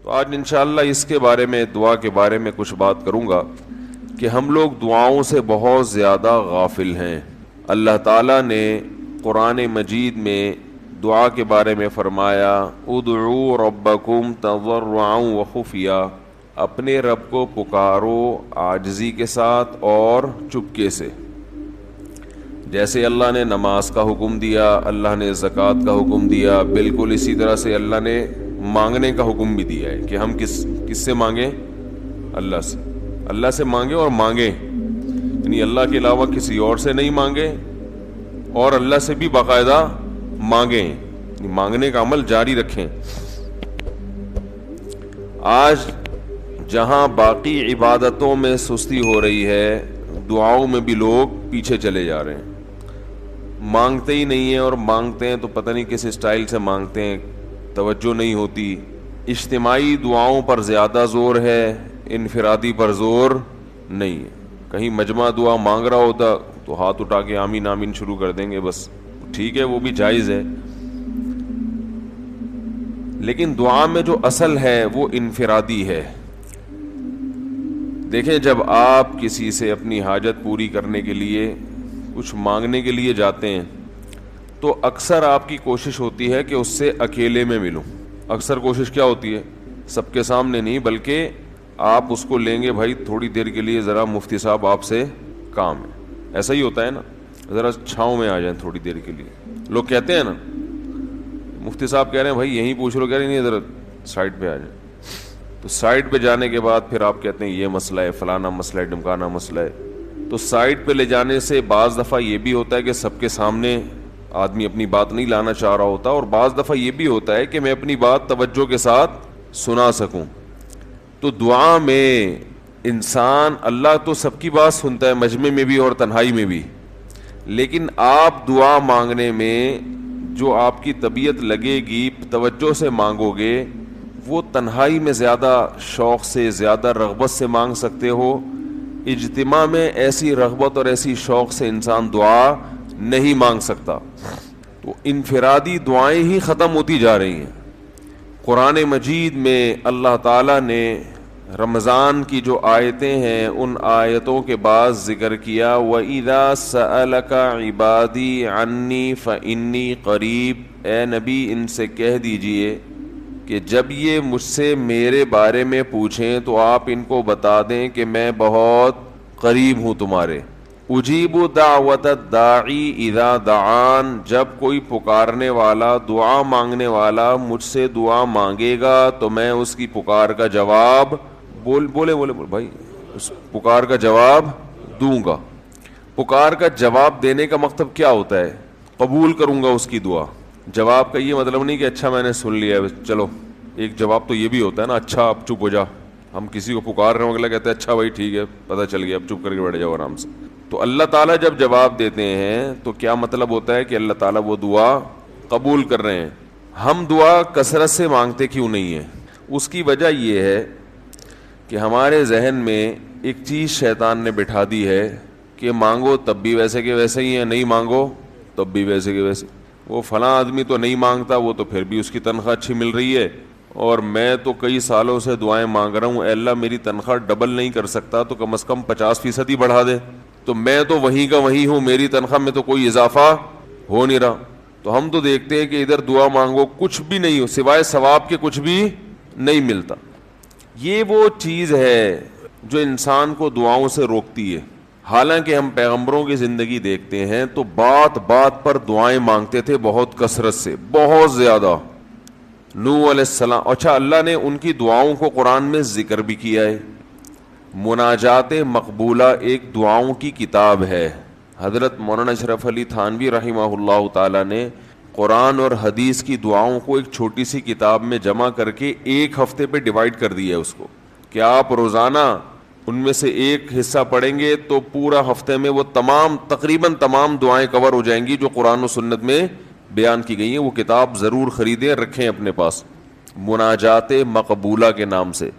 تو آج انشاءاللہ اس کے بارے میں، دعا کے بارے میں کچھ بات کروں گا کہ ہم لوگ دعاؤں سے بہت زیادہ غافل ہیں. اللہ تعالیٰ نے قرآن مجید میں دعا کے بارے میں فرمایا ادعوا ربکم تضرعا وخفیا، اپنے رب کو پکارو عاجزی کے ساتھ اور چپکے سے. جیسے اللہ نے نماز کا حکم دیا، اللہ نے زکوٰۃ کا حکم دیا، بالکل اسی طرح سے اللہ نے مانگنے کا حکم بھی دیا ہے کہ ہم کس سے مانگیں؟ اللہ سے. اللہ سے مانگیں اور مانگیں، یعنی اللہ کے علاوہ کسی اور سے نہیں مانگیں، اور اللہ سے بھی باقاعدہ مانگیں، مانگنے کا عمل جاری رکھیں. آج جہاں باقی عبادتوں میں سستی ہو رہی ہے، دعاؤں میں بھی لوگ پیچھے چلے جا رہے ہیں. مانگتے ہی نہیں ہیں، اور مانگتے ہیں تو پتہ نہیں کس اسٹائل سے مانگتے ہیں، توجہ نہیں ہوتی. اجتماعی دعاؤں پر زیادہ زور ہے، انفرادی پر زور نہیں ہے. کہیں مجمع دعا مانگ رہا ہوتا تو ہاتھ اٹھا کے آمین آمین شروع کر دیں گے، بس ٹھیک ہے، وہ بھی جائز ہے. لیکن دعا میں جو اصل ہے وہ انفرادی ہے. دیکھیں، جب آپ کسی سے اپنی حاجت پوری کرنے کے لیے، کچھ مانگنے کے لیے جاتے ہیں، تو اکثر آپ کی کوشش ہوتی ہے کہ اس سے اکیلے میں ملوں. اکثر کوشش کیا ہوتی ہے؟ سب کے سامنے نہیں، بلکہ آپ اس کو لیں گے، بھائی تھوڑی دیر کے لیے ذرا مفتی صاحب آپ سے کام ہے. ایسا ہی ہوتا ہے نا، ذرا چھاؤں میں آ جائیں تھوڑی دیر کے لیے. لوگ کہتے ہیں نا، مفتی صاحب کہہ رہے ہیں بھائی یہیں پوچھ لو، کہہ رہے نہیں ذرا سائڈ پہ آ جائیں. تو سائڈ پہ جانے کے بعد پھر آپ کہتے ہیں یہ مسئلہ ہے، فلانا مسئلہ ہے، ڈمکانا مسئلہ ہے. تو سائڈ پہ لے جانے سے بعض دفعہ یہ بھی ہوتا ہے کہ سب کے سامنے آدمی اپنی بات نہیں لانا چاہ رہا ہوتا، اور بعض دفعہ یہ بھی ہوتا ہے کہ میں اپنی بات توجہ کے ساتھ سنا سکوں. تو دعا میں انسان، اللہ تو سب کی بات سنتا ہے، مجمع میں بھی اور تنہائی میں بھی، لیکن آپ دعا مانگنے میں جو آپ کی طبیعت لگے گی، توجہ سے مانگو گے، وہ تنہائی میں زیادہ شوق سے، زیادہ رغبت سے مانگ سکتے ہو. اجتماع میں ایسی رغبت اور ایسی شوق سے انسان دعا نہیں مانگ سکتا. تو انفرادی دعائیں ہی ختم ہوتی جا رہی ہیں. قرآن مجید میں اللہ تعالیٰ نے رمضان کی جو آیتیں ہیں ان آیتوں کے بعد ذکر کیا وَإِذَا سَأَلَكَ عِبَادِي عَنِّي فَإِنِّي قَرِيب، اے نبی ان سے کہہ دیجئے کہ جب یہ مجھ سے میرے بارے میں پوچھیں تو آپ ان کو بتا دیں کہ میں بہت قریب ہوں تمہارے. اجیب دعوت الداعی اذا دعان، جب کوئی پکارنے والا، دعا مانگنے والا مجھ سے دعا مانگے گا تو میں اس کی پکار کا جواب بولے بھائی، اس پکار کا جواب دوں گا. پکار کا جواب دینے کا مطلب کیا ہوتا ہے؟ قبول کروں گا اس کی دعا. جواب کا یہ مطلب نہیں کہ اچھا میں نے سن لیا چلو. ایک جواب تو یہ بھی ہوتا ہے نا، اچھا اب چپ ہو جا. ہم کسی کو پکار رہے ہوں، اگلا کہتے ہیں اچھا بھائی ٹھیک ہے، پتہ چل گیا، اب چپ کر کے بیٹھ جاؤ آرام سے. تو اللہ تعالیٰ جب جواب دیتے ہیں تو کیا مطلب ہوتا ہے کہ اللہ تعالیٰ وہ دعا قبول کر رہے ہیں. ہم دعا کثرت سے مانگتے کیوں نہیں ہیں؟ اس کی وجہ یہ ہے کہ ہمارے ذہن میں ایک چیز شیطان نے بٹھا دی ہے کہ مانگو تب بھی ویسے کے ویسے ہی ہیں، نہیں مانگو تب بھی ویسے کے ویسے. وہ فلاں آدمی تو نہیں مانگتا، وہ تو پھر بھی اس کی تنخواہ اچھی مل رہی ہے، اور میں تو کئی سالوں سے دعائیں مانگ رہا ہوں، اے اللہ میری تنخواہ ڈبل نہیں کر سکتا تو کم از کم 50% ہی بڑھا دے. تو میں تو وہیں کا وہیں ہوں، میری تنخواہ میں تو کوئی اضافہ ہو نہیں رہا. تو ہم تو دیکھتے ہیں کہ ادھر دعا مانگو کچھ بھی نہیں ہو، سوائے ثواب کے کچھ بھی نہیں ملتا. یہ وہ چیز ہے جو انسان کو دعاؤں سے روکتی ہے. حالانکہ ہم پیغمبروں کی زندگی دیکھتے ہیں تو بات بات پر دعائیں مانگتے تھے، بہت کثرت سے، بہت زیادہ. نوح علیہ السلام، اچھا اللہ نے ان کی دعاؤں کو قرآن میں ذکر بھی کیا ہے. مناجات مقبولہ ایک دعاؤں کی کتاب ہے. حضرت مولانا اشرف علی تھانوی رحمہ اللہ تعالی نے قرآن اور حدیث کی دعاؤں کو ایک چھوٹی سی کتاب میں جمع کر کے ایک ہفتے پہ ڈیوائیڈ کر دیا ہے اس کو، کہ آپ روزانہ ان میں سے ایک حصہ پڑھیں گے تو پورا ہفتے میں وہ تقریباً تمام دعائیں کور ہو جائیں گی جو قرآن و سنت میں بیان کی گئی ہیں. وہ کتاب ضرور خریدیں، رکھیں اپنے پاس، مناجات مقبولہ کے نام سے.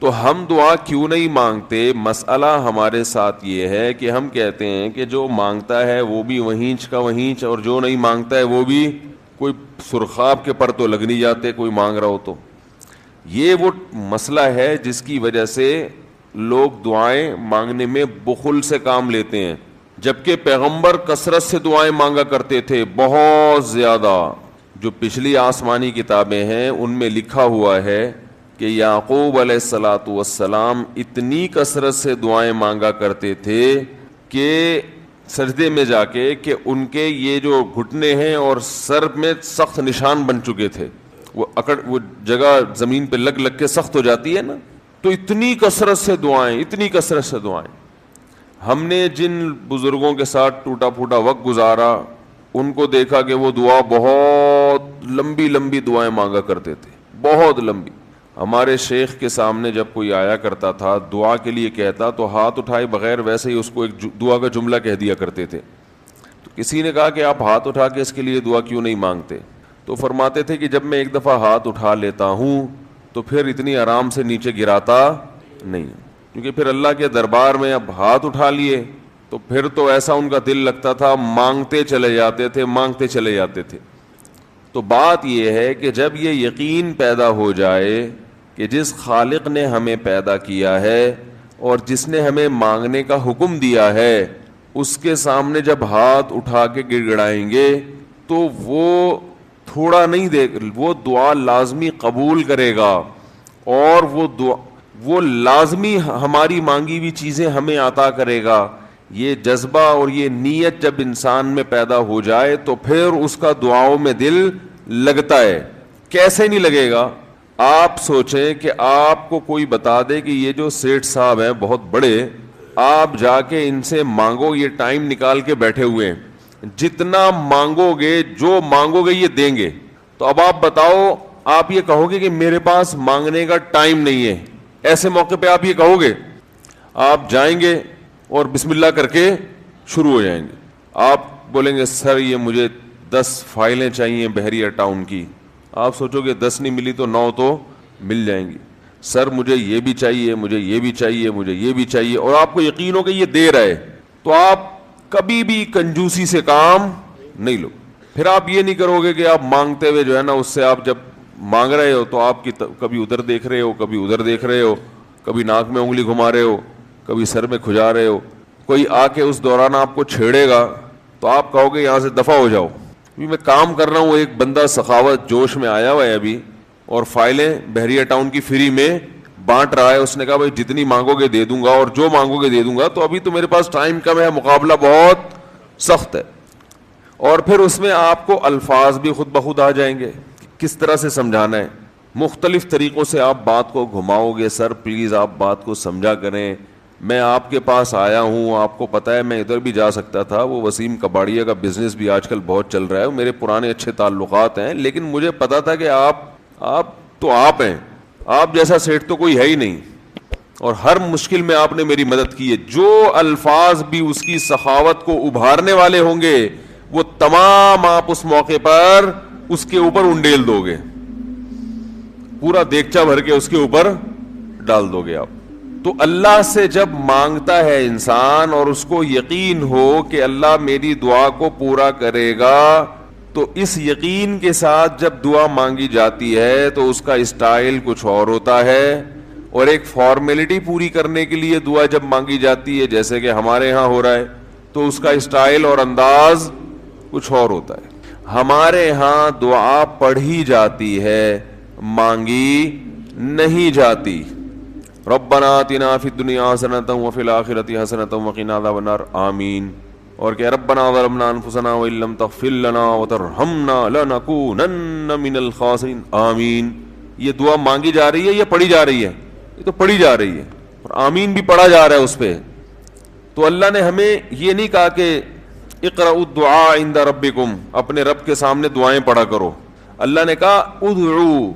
تو ہم دعا کیوں نہیں مانگتے؟ مسئلہ ہمارے ساتھ یہ ہے کہ ہم کہتے ہیں کہ جو مانگتا ہے وہ بھی وہینچ کا وہینچ، اور جو نہیں مانگتا ہے وہ بھی کوئی سرخاب کے پر تو لگ نہیں جاتے کوئی مانگ رہا ہو تو. یہ وہ مسئلہ ہے جس کی وجہ سے لوگ دعائیں مانگنے میں بخل سے کام لیتے ہیں، جبکہ پیغمبر کثرت سے دعائیں مانگا کرتے تھے، بہت زیادہ۔ جو پچھلی آسمانی کتابیں ہیں ان میں لکھا ہوا ہے کہ یعقوب علیہ الصلاۃ والسلام اتنی کثرت سے دعائیں مانگا کرتے تھے کہ سجدے میں جا کے کہ ان کے یہ جو گھٹنے ہیں اور سر میں سخت نشان بن چکے تھے، وہ جگہ زمین پہ لگ لگ کے سخت ہو جاتی ہے نا، تو اتنی کثرت سے دعائیں، اتنی کثرت سے دعائیں۔ ہم نے جن بزرگوں کے ساتھ ٹوٹا پھوٹا وقت گزارا ان کو دیکھا کہ وہ دعا بہت لمبی لمبی دعائیں مانگا کرتے تھے، بہت لمبی۔ ہمارے شیخ کے سامنے جب کوئی آیا کرتا تھا دعا کے لیے کہتا تو ہاتھ اٹھائے بغیر ویسے ہی اس کو ایک دعا کا جملہ کہہ دیا کرتے تھے۔ تو کسی نے کہا کہ آپ ہاتھ اٹھا کے اس کے لیے دعا کیوں نہیں مانگتے؟ تو فرماتے تھے کہ جب میں ایک دفعہ ہاتھ اٹھا لیتا ہوں تو پھر اتنی آرام سے نیچے گراتا نہیں، کیونکہ پھر اللہ کے دربار میں اب ہاتھ اٹھا لیے تو پھر تو ایسا ان کا دل لگتا تھا، مانگتے چلے جاتے تھے، مانگتے چلے جاتے تھے۔ تو بات یہ ہے کہ جب یہ یقین پیدا ہو جائے کہ جس خالق نے ہمیں پیدا کیا ہے اور جس نے ہمیں مانگنے کا حکم دیا ہے اس کے سامنے جب ہاتھ اٹھا کے گڑ گڑائیں گے تو وہ تھوڑا نہیں دے، وہ دعا لازمی قبول کرے گا، اور وہ لازمی ہماری مانگی ہوئی چیزیں ہمیں عطا کرے گا۔ یہ جذبہ اور یہ نیت جب انسان میں پیدا ہو جائے تو پھر اس کا دعاؤں میں دل لگتا ہے۔ کیسے نہیں لگے گا؟ آپ سوچیں کہ آپ کو کوئی بتا دے کہ یہ جو سیٹھ صاحب ہیں بہت بڑے، آپ جا کے ان سے مانگو، یہ ٹائم نکال کے بیٹھے ہوئے ہیں، جتنا مانگو گے، جو مانگو گے یہ دیں گے، تو اب آپ بتاؤ، آپ یہ کہو گے کہ میرے پاس مانگنے کا ٹائم نہیں ہے؟ ایسے موقع پہ آپ یہ کہو گے؟ آپ جائیں گے اور بسم اللہ کر کے شروع ہو جائیں گے۔ آپ بولیں گے سر یہ مجھے 10 فائلیں چاہیے بحریہ ٹاؤن کی، آپ سوچو گے 10 نہیں ملی تو 9 تو مل جائیں گی۔ سر مجھے یہ بھی چاہیے، مجھے یہ بھی چاہیے، مجھے یہ بھی چاہیے، اور آپ کو یقین ہو کہ یہ دے رہا ہے، تو آپ کبھی بھی کنجوسی سے کام نہیں لو۔ پھر آپ یہ نہیں کرو گے کہ آپ مانگتے ہوئے جو ہے نا، اس سے آپ جب مانگ رہے ہو تو آپ کی کبھی ادھر دیکھ رہے ہو، کبھی ادھر دیکھ رہے ہو، کبھی ناک میں انگلی گھما رہے ہو، کبھی سر میں کھجا رہے ہو۔ کوئی آ کے اس دوران آپ کو چھیڑے گا تو آپ کہو گے یہاں سے دفع ہو جاؤ، میں کام کر رہا ہوں۔ ایک بندہ سخاوت جوش میں آیا ہوا ہے ابھی، اور فائلیں بحریہ ٹاؤن کی فری میں بانٹ رہا ہے۔ اس نے کہا بھائی جتنی مانگو گے دے دوں گا، اور جو مانگو گے دے دوں گا، تو ابھی تو میرے پاس ٹائم کم ہے، مقابلہ بہت سخت ہے۔ اور پھر اس میں آپ کو الفاظ بھی خود بخود آ جائیں گے، کس طرح سے سمجھانا ہے، مختلف طریقوں سے آپ بات کو گھماؤ گے۔ سر پلیز آپ بات کو سمجھا کریں، میں آپ کے پاس آیا ہوں، آپ کو پتہ ہے میں ادھر بھی جا سکتا تھا، وہ وسیم کباڑیہ کا بزنس بھی آج کل بہت چل رہا ہے، میرے پرانے اچھے تعلقات ہیں، لیکن مجھے پتا تھا کہ آپ تو آپ ہیں، آپ جیسا سیٹ تو کوئی ہے ہی نہیں، اور ہر مشکل میں آپ نے میری مدد کی ہے۔ جو الفاظ بھی اس کی سخاوت کو ابھارنے والے ہوں گے وہ تمام آپ اس موقع پر اس کے اوپر انڈیل دو گے، پورا دیگچہ بھر کے اس کے اوپر ڈال دو گے آپ۔ تو اللہ سے جب مانگتا ہے انسان اور اس کو یقین ہو کہ اللہ میری دعا کو پورا کرے گا، تو اس یقین کے ساتھ جب دعا مانگی جاتی ہے تو اس کا اسٹائل کچھ اور ہوتا ہے، اور ایک فارمیلٹی پوری کرنے کے لیے دعا جب مانگی جاتی ہے جیسے کہ ہمارے ہاں ہو رہا ہے تو اس کا اسٹائل اور انداز کچھ اور ہوتا ہے۔ ہمارے ہاں دعا پڑھی جاتی ہے، مانگی نہیں جاتی۔ ربنا آتنا فی الدنیا حسنۃ وفی الآخرۃ حسنۃ وقنا عذاب النار، آمین۔ اور کہ ربنا ظلمنا انفسنا وان لم تغفر لنا وترحمنا لنکونن من الخاسرین، آمین۔ یہ دعا مانگی جا رہی ہے یا پڑھی جا رہی ہے؟ یہ تو پڑھی جا رہی ہے، اور آمین بھی پڑھا جا رہا ہے اس پہ۔ تو اللہ نے ہمیں یہ نہیں کہا کہ اقرأوا الدعاء عند ربکم، اپنے رب کے سامنے دعائیں پڑھا کرو۔ اللہ نے کہا ادعو،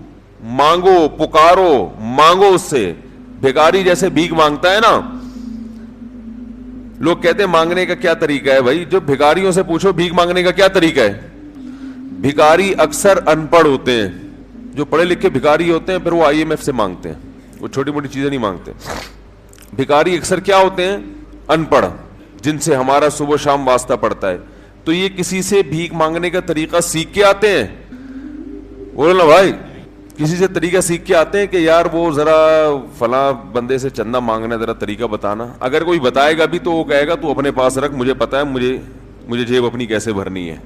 مانگو، پکارو، مانگو اس سے۔ بھیکاری جیسے بھیک مانگتا ہے نا، لوگ کہتے ہیں مانگنے کا کیا طریقہ ہے؟ بھائی جو بھیکاریوں سے پوچھو بھیک مانگنے کا کیا طریقہ ہے۔ بھیکاری اکثر ان پڑھ ہوتے ہیں، جو پڑھے لکھے بھیکاری ہوتے ہیں پھر وہ IMF سے مانگتے ہیں، وہ چھوٹی موٹی چیزیں نہیں مانگتے۔ بھیکاری اکثر کیا ہوتے ہیں؟ ان پڑھ، جن سے ہمارا صبح شام واسطہ پڑتا ہے۔ تو یہ کسی سے بھیک مانگنے کا طریقہ سیکھ کے آتے ہیں؟ بولو نا بھائی، کسی سے طریقہ سیکھ کے آتے ہیں کہ یار وہ ذرا فلاں بندے سے چندہ مانگنا، ذرا طریقہ بتانا. اگر کوئی بتائے گا بھی تو وہ کہے گا تو اپنے پاس رکھ، مجھے پتا ہے مجھے جیب اپنی کیسے بھرنی ہے.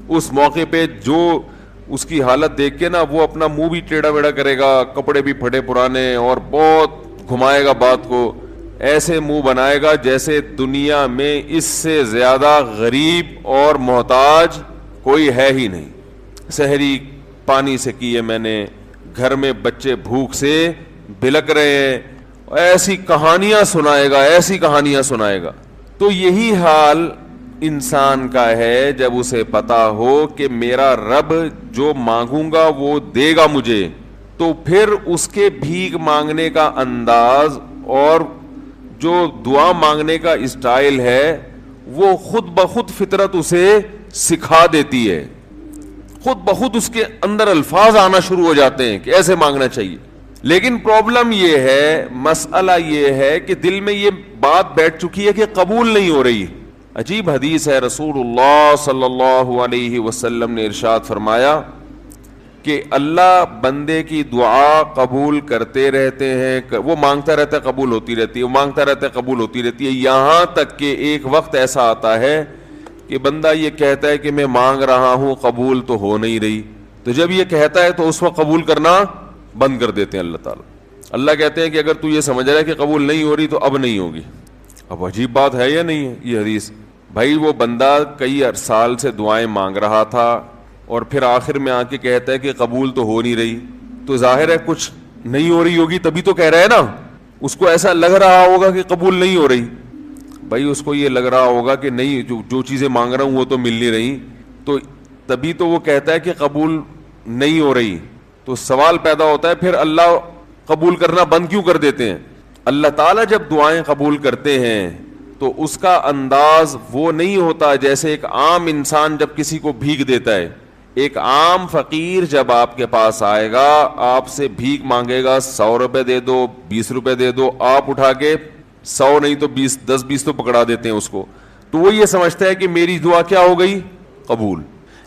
اس موقع پہ جو اس کی حالت دیکھ کے نا وہ اپنا منہ بھی ٹیڑھا ویڑھا کرے گا، کپڑے بھی پھٹے پرانے، اور بہت گھمائے گا بات کو، ایسے منہ بنائے گا جیسے دنیا میں اس سے زیادہ غریب اور محتاج کوئی ہے ہی نہیں. سحری پانی سے کی ہے میں نے، گھر میں بچے بھوک سے بلک رہے ہیں، ایسی کہانیاں سنائے گا. تو یہی حال انسان کا ہے جب اسے پتا ہو کہ میرا رب جو مانگوں گا وہ دے گا مجھے، تو پھر اس کے بھیک مانگنے کا انداز اور جو دعا مانگنے کا اسٹائل ہے وہ خود بخود فطرت اسے سکھا دیتی ہے. خود بخود اس کے اندر الفاظ آنا شروع ہو جاتے ہیں کہ ایسے مانگنا چاہیے. لیکن پرابلم یہ ہے، مسئلہ یہ ہے کہ دل میں یہ بات بیٹھ چکی ہے کہ قبول نہیں ہو رہی. عجیب حدیث ہے، رسول اللہ صلی اللہ علیہ وسلم نے ارشاد فرمایا کہ اللہ بندے کی دعا قبول کرتے رہتے ہیں، وہ مانگتا رہتا ہے قبول ہوتی رہتی ہے، وہ مانگتا رہتا ہے قبول ہوتی رہتی ہے، یہاں تک کہ ایک وقت ایسا آتا ہے کہ بندہ یہ کہتا ہے کہ میں مانگ رہا ہوں قبول تو ہو نہیں رہی. تو جب یہ کہتا ہے تو اس وقت قبول کرنا بند کر دیتے ہیں اللہ تعالیٰ. اللہ کہتے ہیں کہ اگر تو یہ سمجھ رہا ہے کہ قبول نہیں ہو رہی تو اب نہیں ہوگی. اب عجیب بات ہے یا نہیں ہے یہ حدیث؟ بھائی وہ بندہ کئی سال سے دعائیں مانگ رہا تھا اور پھر آخر میں آ کے کہتا ہے کہ قبول تو ہو نہیں رہی، تو ظاہر ہے کچھ نہیں ہو رہی ہوگی تبھی تو کہہ رہا ہے نا. اس کو ایسا لگ رہا ہوگا کہ قبول نہیں ہو رہی. بھائی اس کو یہ لگ رہا ہوگا کہ نہیں، جو چیزیں مانگ رہا ہوں وہ تو مل نہیں رہی، تو تبھی تو وہ کہتا ہے کہ قبول نہیں ہو رہی. تو سوال پیدا ہوتا ہے پھر اللہ قبول کرنا بند کیوں کر دیتے ہیں؟ اللہ تعالیٰ جب دعائیں قبول کرتے ہیں تو اس کا انداز وہ نہیں ہوتا جیسے ایک عام انسان جب کسی کو بھیک دیتا ہے. ایک عام فقیر جب آپ کے پاس آئے گا، آپ سے بھیک مانگے گا، 100 روپے دے دو، 20 روپے دے دو، آپ اٹھا کے 100 نہیں تو 10-20 تو پکڑا دیتے ہیں اس کو، تو وہ یہ سمجھتا ہے کہ میری دعا کیا ہو گئی؟ قبول.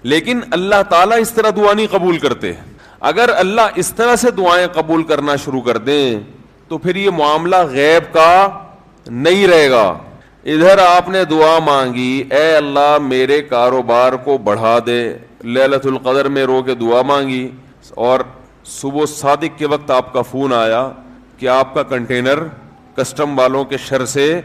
لیکن اللہ تعالیٰ اس طرح دعا نہیں قبول کرتے. اگر اللہ اس طرح سے دعائیں قبول کرنا شروع کر دیں تو پھر یہ معاملہ غیب کا نہیں رہے گا. ادھر آپ نے دعا مانگی، اے اللہ میرے کاروبار کو بڑھا دے، لیلۃ القدر میں رو کے دعا مانگی، اور صبح صادق کے وقت آپ کا فون آیا کہ آپ کا کنٹینر کسٹم والوں کے شر سے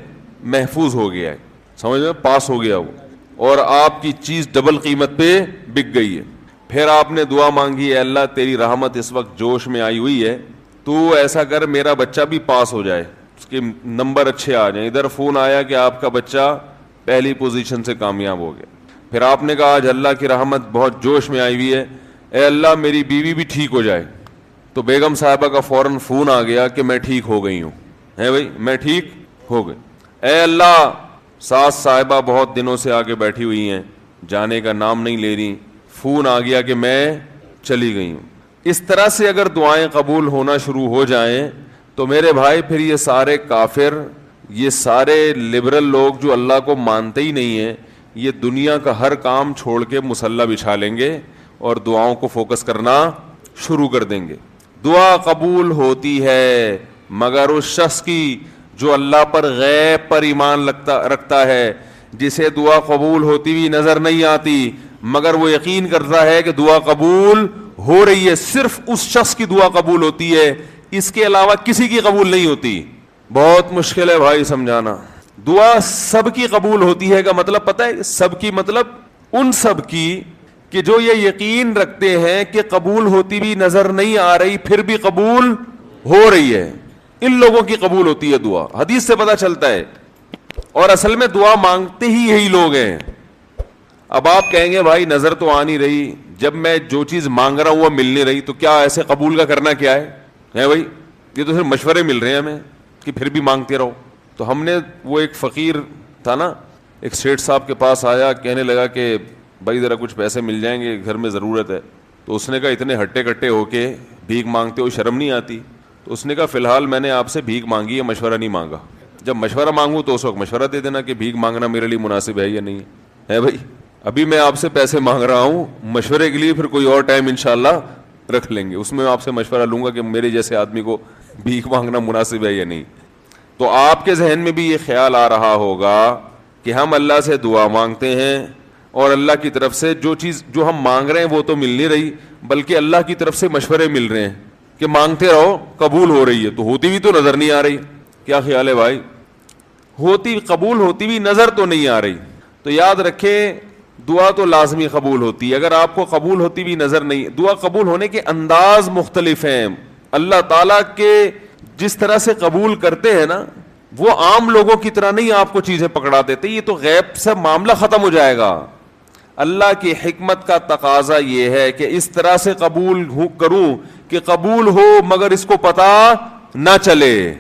محفوظ ہو گیا ہے، سمجھ میں پاس ہو گیا وہ، اور آپ کی چیز ڈبل قیمت پہ بک گئی ہے. پھر آپ نے دعا مانگی، اے اللہ تیری رحمت اس وقت جوش میں آئی ہوئی ہے، تو ایسا کر میرا بچہ بھی پاس ہو جائے، اس کے نمبر اچھے آ جائیں. ادھر فون آیا کہ آپ کا بچہ پہلی پوزیشن سے کامیاب ہو گیا. پھر آپ نے کہا آج اللہ کی رحمت بہت جوش میں آئی ہوئی ہے، اے اللہ میری بیوی بھی ٹھیک ہو جائے. تو بیگم صاحبہ کا فوراً فون آ گیا کہ میں ٹھیک ہو گئی ہوں، ہے بھائی میں ٹھیک ہو گئی. اے اللہ ساس صاحبہ بہت دنوں سے آگے بیٹھی ہوئی ہیں، جانے کا نام نہیں لے رہی، فون آ گیا کہ میں چلی گئی ہوں. اس طرح سے اگر دعائیں قبول ہونا شروع ہو جائیں تو میرے بھائی پھر یہ سارے کافر، یہ سارے لبرل لوگ جو اللہ کو مانتے ہی نہیں ہیں، یہ دنیا کا ہر کام چھوڑ کے مصلی بچھا لیں گے اور دعاؤں کو فوکس کرنا شروع کر دیں گے. دعا قبول ہوتی ہے مگر اس شخص کی جو اللہ پر غیب پر ایمان رکھتا ہے، جسے دعا قبول ہوتی ہوئی نظر نہیں آتی مگر وہ یقین کرتا ہے کہ دعا قبول ہو رہی ہے. صرف اس شخص کی دعا قبول ہوتی ہے، اس کے علاوہ کسی کی قبول نہیں ہوتی. بہت مشکل ہے بھائی سمجھانا. دعا سب کی قبول ہوتی ہے کا مطلب پتہ ہے؟ سب کی مطلب ان سب کی کہ جو یہ یقین رکھتے ہیں کہ قبول ہوتی بھی نظر نہیں آ رہی پھر بھی قبول ہو رہی ہے، ان لوگوں کی قبول ہوتی ہے دعا. حدیث سے پتہ چلتا ہے. اور اصل میں دعا مانگتے ہی یہی لوگ ہیں. اب آپ کہیں گے بھائی نظر تو آ نہیں رہی، جب میں جو چیز مانگ رہا ہوں وہ مل نہیں رہی، تو کیا ایسے قبول کا کرنا کیا ہے بھائی؟ یہ تو صرف مشورے مل رہے ہیں ہمیں کہ پھر بھی مانگتے رہو. تو ہم نے وہ ایک فقیر تھا نا، ایک سیٹھ صاحب کے پاس آیا، کہنے لگا کہ بھائی ذرا کچھ پیسے مل جائیں گے، گھر میں ضرورت ہے. تو اس نے کہا اتنے ہٹے کٹے ہو کے بھیک مانگتے ہو، شرم نہیں آتی؟ تو اس نے کہا فی الحال میں نے آپ سے بھیک مانگی ہے، مشورہ نہیں مانگا. جب مشورہ مانگوں تو اس وقت مشورہ دے دینا کہ بھیک مانگنا میرے لیے مناسب ہے یا نہیں ہے بھائی. ابھی میں آپ سے پیسے مانگ رہا ہوں مشورے کے لیے، پھر کوئی اور ٹائم انشاءاللہ رکھ لیں گے, اس میں آپ سے مشورہ لوں گا کہ میرے جیسے آدمی کو بھیک مانگنا مناسب ہے یا نہیں. تو آپ کے ذہن میں بھی یہ خیال آ رہا ہوگا کہ ہم اللہ سے دعا مانگتے ہیں اور اللہ کی طرف سے جو چیز جو ہم مانگ رہے ہیں وہ تو مل نہیں رہی, بلکہ اللہ کی طرف سے مشورے مل رہے ہیں کہ مانگتے رہو, قبول ہو رہی ہے, تو ہوتی بھی تو نظر نہیں آ رہی. کیا خیال ہے بھائی؟ ہوتی قبول ہوتی بھی نظر تو نہیں آ رہی. تو یاد رکھیں دعا تو لازمی قبول ہوتی ہے. اگر آپ کو قبول ہوتی بھی نظر نہیں, دعا قبول ہونے کے انداز مختلف ہیں. اللہ تعالیٰ کے جس طرح سے قبول کرتے ہیں نا, وہ عام لوگوں کی طرح نہیں آپ کو چیزیں پکڑا دیتے, یہ تو غیب سے معاملہ ختم ہو جائے گا. اللہ کی حکمت کا تقاضا یہ ہے کہ اس طرح سے قبول کروں کہ قبول ہو مگر اس کو پتا نہ چلے,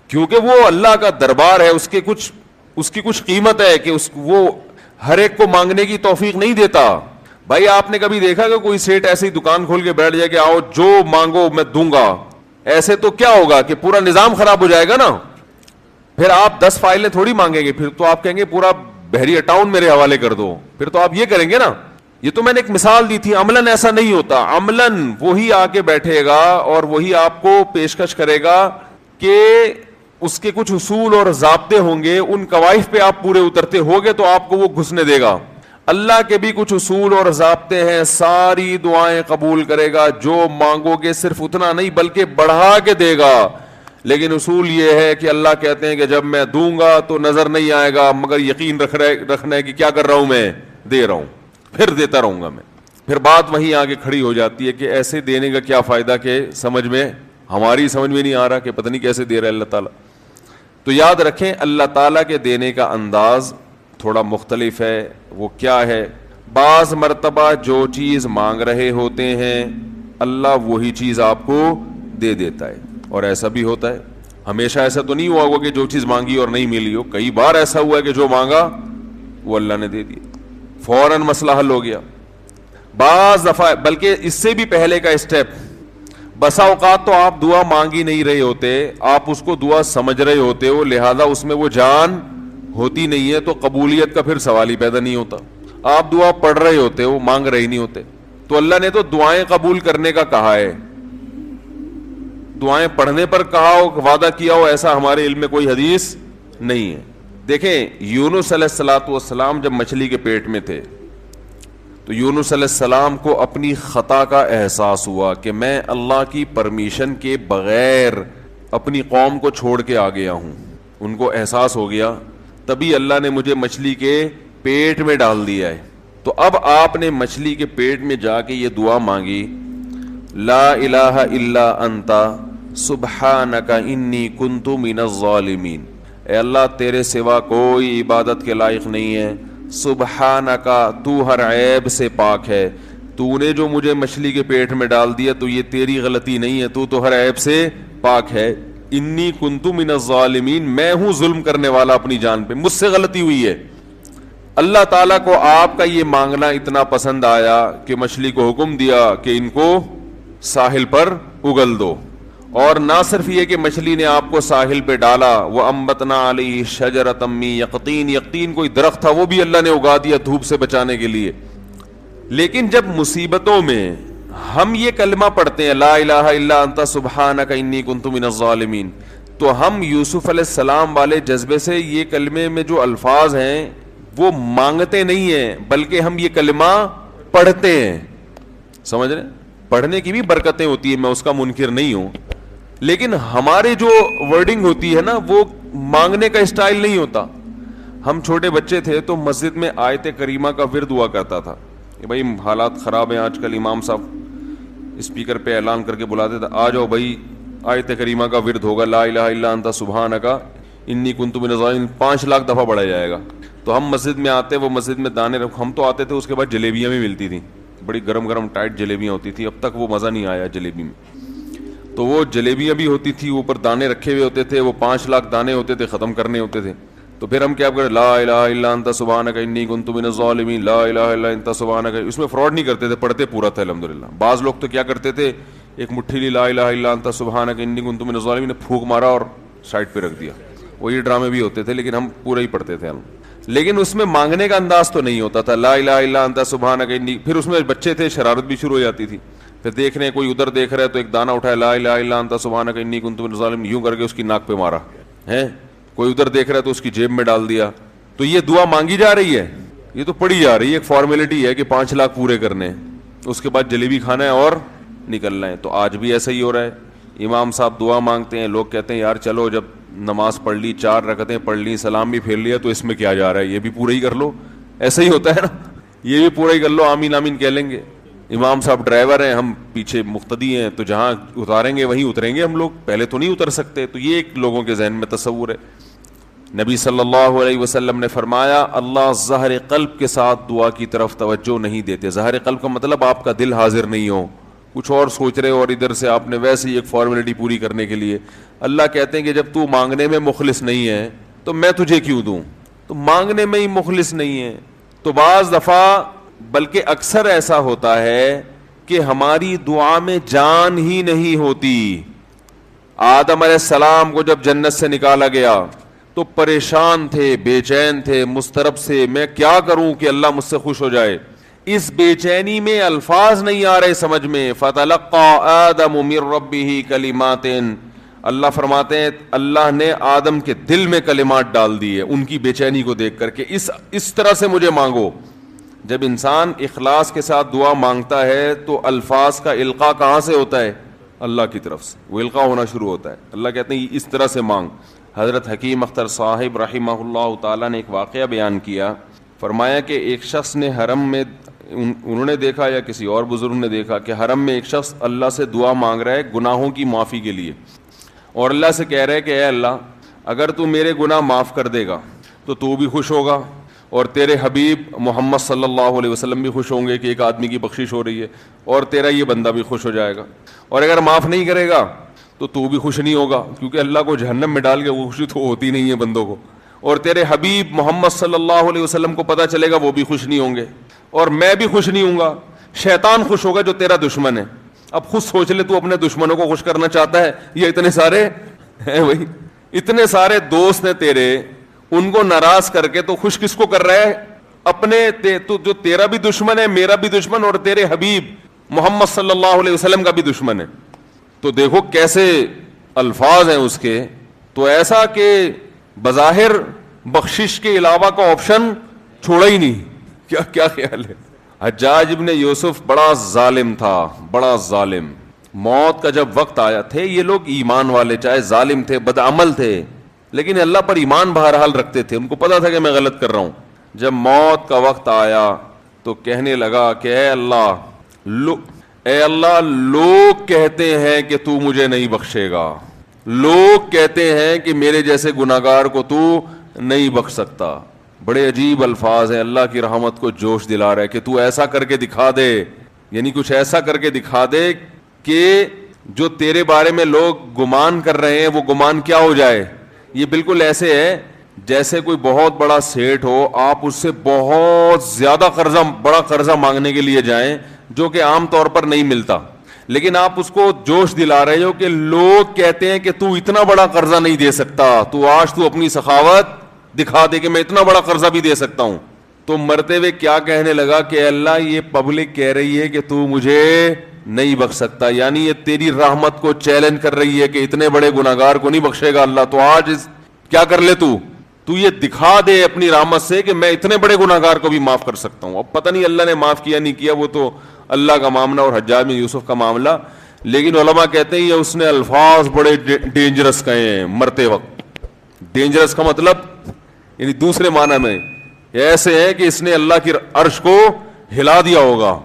کیونکہ وہ اللہ کا دربار ہے, اس کی کچھ قیمت ہے کہ وہ ہر ایک کو مانگنے کی توفیق نہیں دیتا. بھائی آپ نے کبھی دیکھا کہ کوئی سیٹ ایسی دکان کھول کے بیٹھ جائے کہ آؤ جو مانگو میں دوں گا؟ ایسے تو کیا ہوگا کہ پورا نظام خراب ہو جائے گا نا. پھر آپ 10 فائلیں تھوڑی مانگیں گے, پھر تو آپ کہیں گے پورا بحریہ ٹاؤن میرے حوالے کر دو, پھر تو آپ یہ کریں گے نا. یہ تو میں نے ایک مثال دی تھی, عملاً ایسا نہیں ہوتا. عملاً وہی آ کے بیٹھے گا اور وہی آپ کو پیشکش کرے گا کہ اس کے کچھ اصول اور ضابطے ہوں گے, ان قواعد پہ آپ پورے اترتے ہوگے تو آپ کو وہ گھسنے دے گا. اللہ کے بھی کچھ اصول اور ضابطے ہیں, ساری دعائیں قبول کرے گا, جو مانگو گے صرف اتنا نہیں بلکہ بڑھا کے دے گا. لیکن اصول یہ ہے کہ اللہ کہتے ہیں کہ جب میں دوں گا تو نظر نہیں آئے گا, مگر یقین رکھنا ہے کہ کیا کر رہا ہوں, میں دے رہا ہوں, پھر دیتا رہوں گا میں. پھر بات وہیں آگے کھڑی ہو جاتی ہے کہ ایسے دینے کا کیا فائدہ کہ ہماری سمجھ میں نہیں آ رہا کہ پتہ نہیں کیسے دے رہا ہے اللہ تعالیٰ. تو یاد رکھیں اللہ تعالیٰ کے دینے کا انداز تھوڑا مختلف ہے. وہ کیا ہے؟ بعض مرتبہ جو چیز مانگ رہے ہوتے ہیں اللہ وہی چیز آپ کو دے دیتا ہے, اور ایسا بھی ہوتا ہے. ہمیشہ ایسا تو نہیں ہوا ہوگا کہ جو چیز مانگی اور نہیں ملی ہو. کئی بار ایسا ہوا ہے کہ جو مانگا وہ اللہ نے دے دیا, فوراً مسئلہ حل ہو گیا. بعض دفعہ بلکہ اس سے بھی پہلے کا اسٹیپ, بسا اوقات تو آپ دعا مانگ ہی نہیں رہے ہوتے, آپ اس کو دعا سمجھ رہے ہوتے ہو, لہذا اس میں وہ جان ہوتی نہیں ہے, تو قبولیت کا پھر سوال ہی پیدا نہیں ہوتا. آپ دعا پڑھ رہے ہوتے ہو, مانگ رہے نہیں ہوتے. تو اللہ نے تو دعائیں قبول کرنے کا کہا ہے, دعائیں پڑھنے پر کہا ہو, وعدہ کیا ہو, ایسا ہمارے علم میں کوئی حدیث نہیں ہے. دیکھیں یونس علیہ الصلوۃ والسلام جب مچھلی کے پیٹ میں تھے تو یونس علیہ السلام کو اپنی خطا کا احساس ہوا کہ میں اللہ کی پرمیشن کے بغیر اپنی قوم کو چھوڑ کے آ گیا ہوں. ان کو احساس ہو گیا, تبھی اللہ نے مجھے مچھلی کے پیٹ میں ڈال دیا ہے. تو اب آپ نے مچھلی کے پیٹ میں جا کے یہ دعا مانگی, لا الہ الا انت سبحانک انی کنت من الظالمین. اے اللہ تیرے سوا کوئی عبادت کے لائق نہیں ہے, سبحانک تو ہر عیب سے پاک ہے, تو نے جو مجھے مچھلی کے پیٹ میں ڈال دیا تو یہ تیری غلطی نہیں ہے, تو ہر عیب سے پاک ہے. انی کنت من الظالمین, میں ہوں ظلم کرنے والا اپنی جان پہ, مجھ سے غلطی ہوئی ہے. اللہ تعالیٰ کو آپ کا یہ مانگنا اتنا پسند آیا کہ مچھلی کو حکم دیا کہ ان کو ساحل پر اگل دو. اور نہ صرف یہ کہ مچھلی نے آپ کو ساحل پہ ڈالا, وَأَنبَتْنَا عَلَيْهِ شَجَرَةً مِّن یقطین, یقطین کوئی درخت تھا وہ بھی اللہ نے اگا دیا دھوپ سے بچانے کے لیے. لیکن جب مصیبتوں میں ہم یہ کلمہ پڑھتے ہیں لا الہ الا انت سبحانک انی کنت من الظالمین, تو ہم یوسف علیہ السلام والے جذبے سے یہ کلمے میں جو الفاظ ہیں وہ مانگتے نہیں ہیں بلکہ ہم یہ کلمہ پڑھتے ہیں. سمجھ رہے ہیں؟ پڑھنے کی بھی برکتیں ہوتی ہیں, میں اس کا منکر نہیں ہوں, لیکن ہمارے جو ورڈنگ ہوتی ہے نا وہ مانگنے کا اسٹائل نہیں ہوتا. ہم چھوٹے بچے تھے تو مسجد میں آیت کریمہ کا ورد ہوا کرتا تھا کہ بھائی حالات خراب ہیں آج کل, امام صاحب اسپیکر پہ اعلان کر کے بلاتے تھے, آ جاؤ بھائی آیت کریمہ کا ورد ہوگا, لا الہ الا انت سبحانک انی کنت من الظالمین, 5 لاکھ دفعہ پڑھا جائے گا. تو ہم مسجد میں آتے, وہ مسجد میں دانے ہم تو آتے تھے, اس کے بعد جلیبیاں بھی ملتی تھیں, بڑی گرم گرم ٹائٹ جلیبیاں ہوتی تھی. اب تک وہ مزہ نہیں آیا جلیبی میں. تو وہ جلیبیاں بھی ہوتی تھی, اوپر دانے رکھے ہوئے ہوتے تھے, وہ 5 لاکھ دانے ہوتے تھے, ختم کرنے ہوتے تھے. تو پھر ہم کیا کریں, لا الہ الا انت سبحانک انی کنت من الظالمین, لا الہ الا انت سبحانک. اس میں فراڈ نہیں کرتے تھے, پڑھتے پورا تھا الحمدللہ. بعض لوگ تو کیا کرتے تھے, ایک مٹھی لی لا الہ الا انت سبحانک انی کنت من الظالمین نے پھونک مارا اور سائڈ پہ رکھ دیا. وہ یہ ڈرامے بھی ہوتے تھے, لیکن ہم پورا ہی پڑھتے تھے. لیکن اس میں مانگنے کا انداز تو نہیں ہوتا تھا, لا الہ الا انت سبحانک انی. پھر اس میں بچے تھے, شرارت بھی شروع ہو جاتی تھی, پھر دیکھ رہے ہیں کوئی ادھر دیکھ رہا ہے تو ایک دانہ اٹھایا لا الہ الا انت سبحانک انی کنت من الظالمین، یوں کر کے اس کی ناک پہ مارا ہے. کوئی ادھر دیکھ رہا ہے تو اس کی جیب میں ڈال دیا. تو یہ دعا مانگی جا رہی ہے، یہ تو پڑھی جا رہی ہے، ایک فارمیلٹی ہے کہ 5 لاکھ پورے کرنے ہیں، اس کے بعد جلیبی کھانا ہے اور نکلنا ہے. تو آج بھی ایسا ہی ہو رہا ہے. امام صاحب دعا مانگتے ہیں، لوگ کہتے ہیں یار چلو جب نماز پڑھ لی، 4 رکعتیں پڑھ لی، سلام بھی پھیر لیا، تو اس میں کیا جا رہا ہے، یہ بھی پورا ہی کر لو. ایسا ہی ہوتا ہے نا، یہ بھی پورا ہی کر لو، آمین آمین کہہ لیں گے. امام صاحب ڈرائیور ہیں، ہم پیچھے مقتدی ہیں، تو جہاں اتاریں گے وہیں اتریں گے ہم لوگ، پہلے تو نہیں اتر سکتے. تو یہ ایک لوگوں کے ذہن میں تصور ہے. نبی صلی اللہ علیہ وسلم نے فرمایا اللہ ظاہر قلب کے ساتھ دعا کی طرف توجہ نہیں دیتے. ظاہر قلب کا مطلب آپ کا دل حاضر نہیں ہو، کچھ اور سوچ رہے ہو، اور ادھر سے آپ نے ویسے ہی ایک فارمیلٹی پوری کرنے کے لیے. اللہ کہتے ہیں کہ جب تو مانگنے میں مخلص نہیں ہے تو میں تجھے کیوں دوں. تو مانگنے میں ہی مخلص نہیں ہے. تو بعض دفعہ بلکہ اکثر ایسا ہوتا ہے کہ ہماری دعا میں جان ہی نہیں ہوتی. آدم علیہ السلام کو جب جنت سے نکالا گیا تو پریشان تھے، بے چین تھے، مضطرب سے، میں کیا کروں کہ اللہ مجھ سے خوش ہو جائے. اس بے چینی میں الفاظ نہیں آ رہے سمجھ میں. فَتَلَقَّى آدَمُ مِن رَبِّهِ كَلِمَاتٍ، اللہ فرماتے ہیں اللہ نے آدم کے دل میں کلمات ڈال دیے ان کی بے چینی کو دیکھ کر کے اس طرح سے مجھے مانگو. جب انسان اخلاص کے ساتھ دعا مانگتا ہے تو الفاظ کا القاء کہاں سے ہوتا ہے؟ اللہ کی طرف سے وہ القاء ہونا شروع ہوتا ہے. اللہ کہتے ہیں اس طرح سے مانگ. حضرت حکیم اختر صاحب رحمہ اللہ تعالیٰ نے ایک واقعہ بیان کیا. فرمایا کہ ایک شخص نے حرم میں، انہوں نے دیکھا یا کسی اور بزرگ نے دیکھا کہ حرم میں ایک شخص اللہ سے دعا مانگ رہا ہے گناہوں کی معافی کے لیے، اور اللہ سے کہہ رہا ہے کہ اے اللہ اگر تو میرے گناہ معاف کر دے گا تو بھی خوش ہوگا، اور تیرے حبیب محمد صلی اللہ علیہ وسلم بھی خوش ہوں گے کہ ایک آدمی کی بخشش ہو رہی ہے، اور تیرا یہ بندہ بھی خوش ہو جائے گا. اور اگر معاف نہیں کرے گا تو بھی خوش نہیں ہوگا، کیونکہ اللہ کو جہنم میں ڈال کے وہ خوشی تو ہوتی نہیں ہے بندوں کو. اور تیرے حبیب محمد صلی اللہ علیہ وسلم کو پتہ چلے گا وہ بھی خوش نہیں ہوں گے، اور میں بھی خوش نہیں ہوں گا. شیطان خوش ہوگا جو تیرا دشمن ہے. اب خود سوچ لے تو اپنے دشمنوں کو خوش کرنا چاہتا ہے یہ اتنے سارے ہیں بھائی، اتنے سارے دوست ہیں تیرے، ان کو ناراض کر کے تو خوش کس کو کر رہا ہے؟ اپنے تو جو تیرا بھی دشمن ہے، میرا بھی دشمن، اور تیرے حبیب محمد صلی اللہ علیہ وسلم کا بھی دشمن ہے. تو دیکھو کیسے الفاظ ہیں اس کے. تو ایسا کہ بظاہر بخشش کے علاوہ کا آپشن چھوڑا ہی نہیں. کیا خیال ہے؟ حجاج ابن یوسف بڑا ظالم تھا، بڑا ظالم. موت کا جب وقت آیا، تھے یہ لوگ ایمان والے، چاہے ظالم تھے، بدعمل تھے، لیکن اللہ پر ایمان بہرحال رکھتے تھے، ان کو پتا تھا کہ میں غلط کر رہا ہوں. جب موت کا وقت آیا تو کہنے لگا کہ اے اللہ لوگ کہتے ہیں کہ تو مجھے نہیں بخشے گا، لوگ کہتے ہیں کہ میرے جیسے گناہگار کو تو نہیں بخش سکتا. بڑے عجیب الفاظ ہیں، اللہ کی رحمت کو جوش دلا رہا ہے کہ تو ایسا کر کے دکھا دے، یعنی کچھ ایسا کر کے دکھا دے کہ جو تیرے بارے میں لوگ گمان کر رہے ہیں وہ گمان کیا ہو جائے. یہ بالکل ایسے ہے جیسے کوئی بہت بڑا سیٹ ہو، آپ اس سے بہت زیادہ بڑا قرضہ مانگنے کے لیے جائیں جو کہ عام طور پر نہیں ملتا، لیکن آپ اس کو جوش دلا رہے ہو کہ لوگ کہتے ہیں کہ تو اتنا بڑا قرضہ نہیں دے سکتا، تو آج تو اپنی سخاوت دکھا دے کہ میں اتنا بڑا قرضہ بھی دے سکتا ہوں. تو مرتے ہوئے کیا کہنے لگا کہ اللہ یہ پبلک کہہ رہی ہے کہ تو مجھے نہیں بخش سکتا، یعنی یہ تیری رحمت کو چیلنج کر رہی ہے کہ اتنے بڑے گناہگار کو نہیں بخشے گا اللہ. تو آج کیا کر لے تو یہ دکھا دے اپنی رحمت سے کہ میں اتنے بڑے گناہگار کو بھی معاف کر سکتا ہوں. اب پتہ نہیں اللہ نے معاف کیا نہیں کیا، وہ تو اللہ کا معاملہ اور حجاج بن یوسف کا معاملہ. لیکن علماء کہتے ہیں یہ اس نے الفاظ بڑے ڈینجرس کہے ہیں مرتے وقت. ڈینجرس کا مطلب یعنی دوسرے معنی میں ایسے ہے کہ اس نے اللہ کی عرش کو ہلا دیا ہوگا.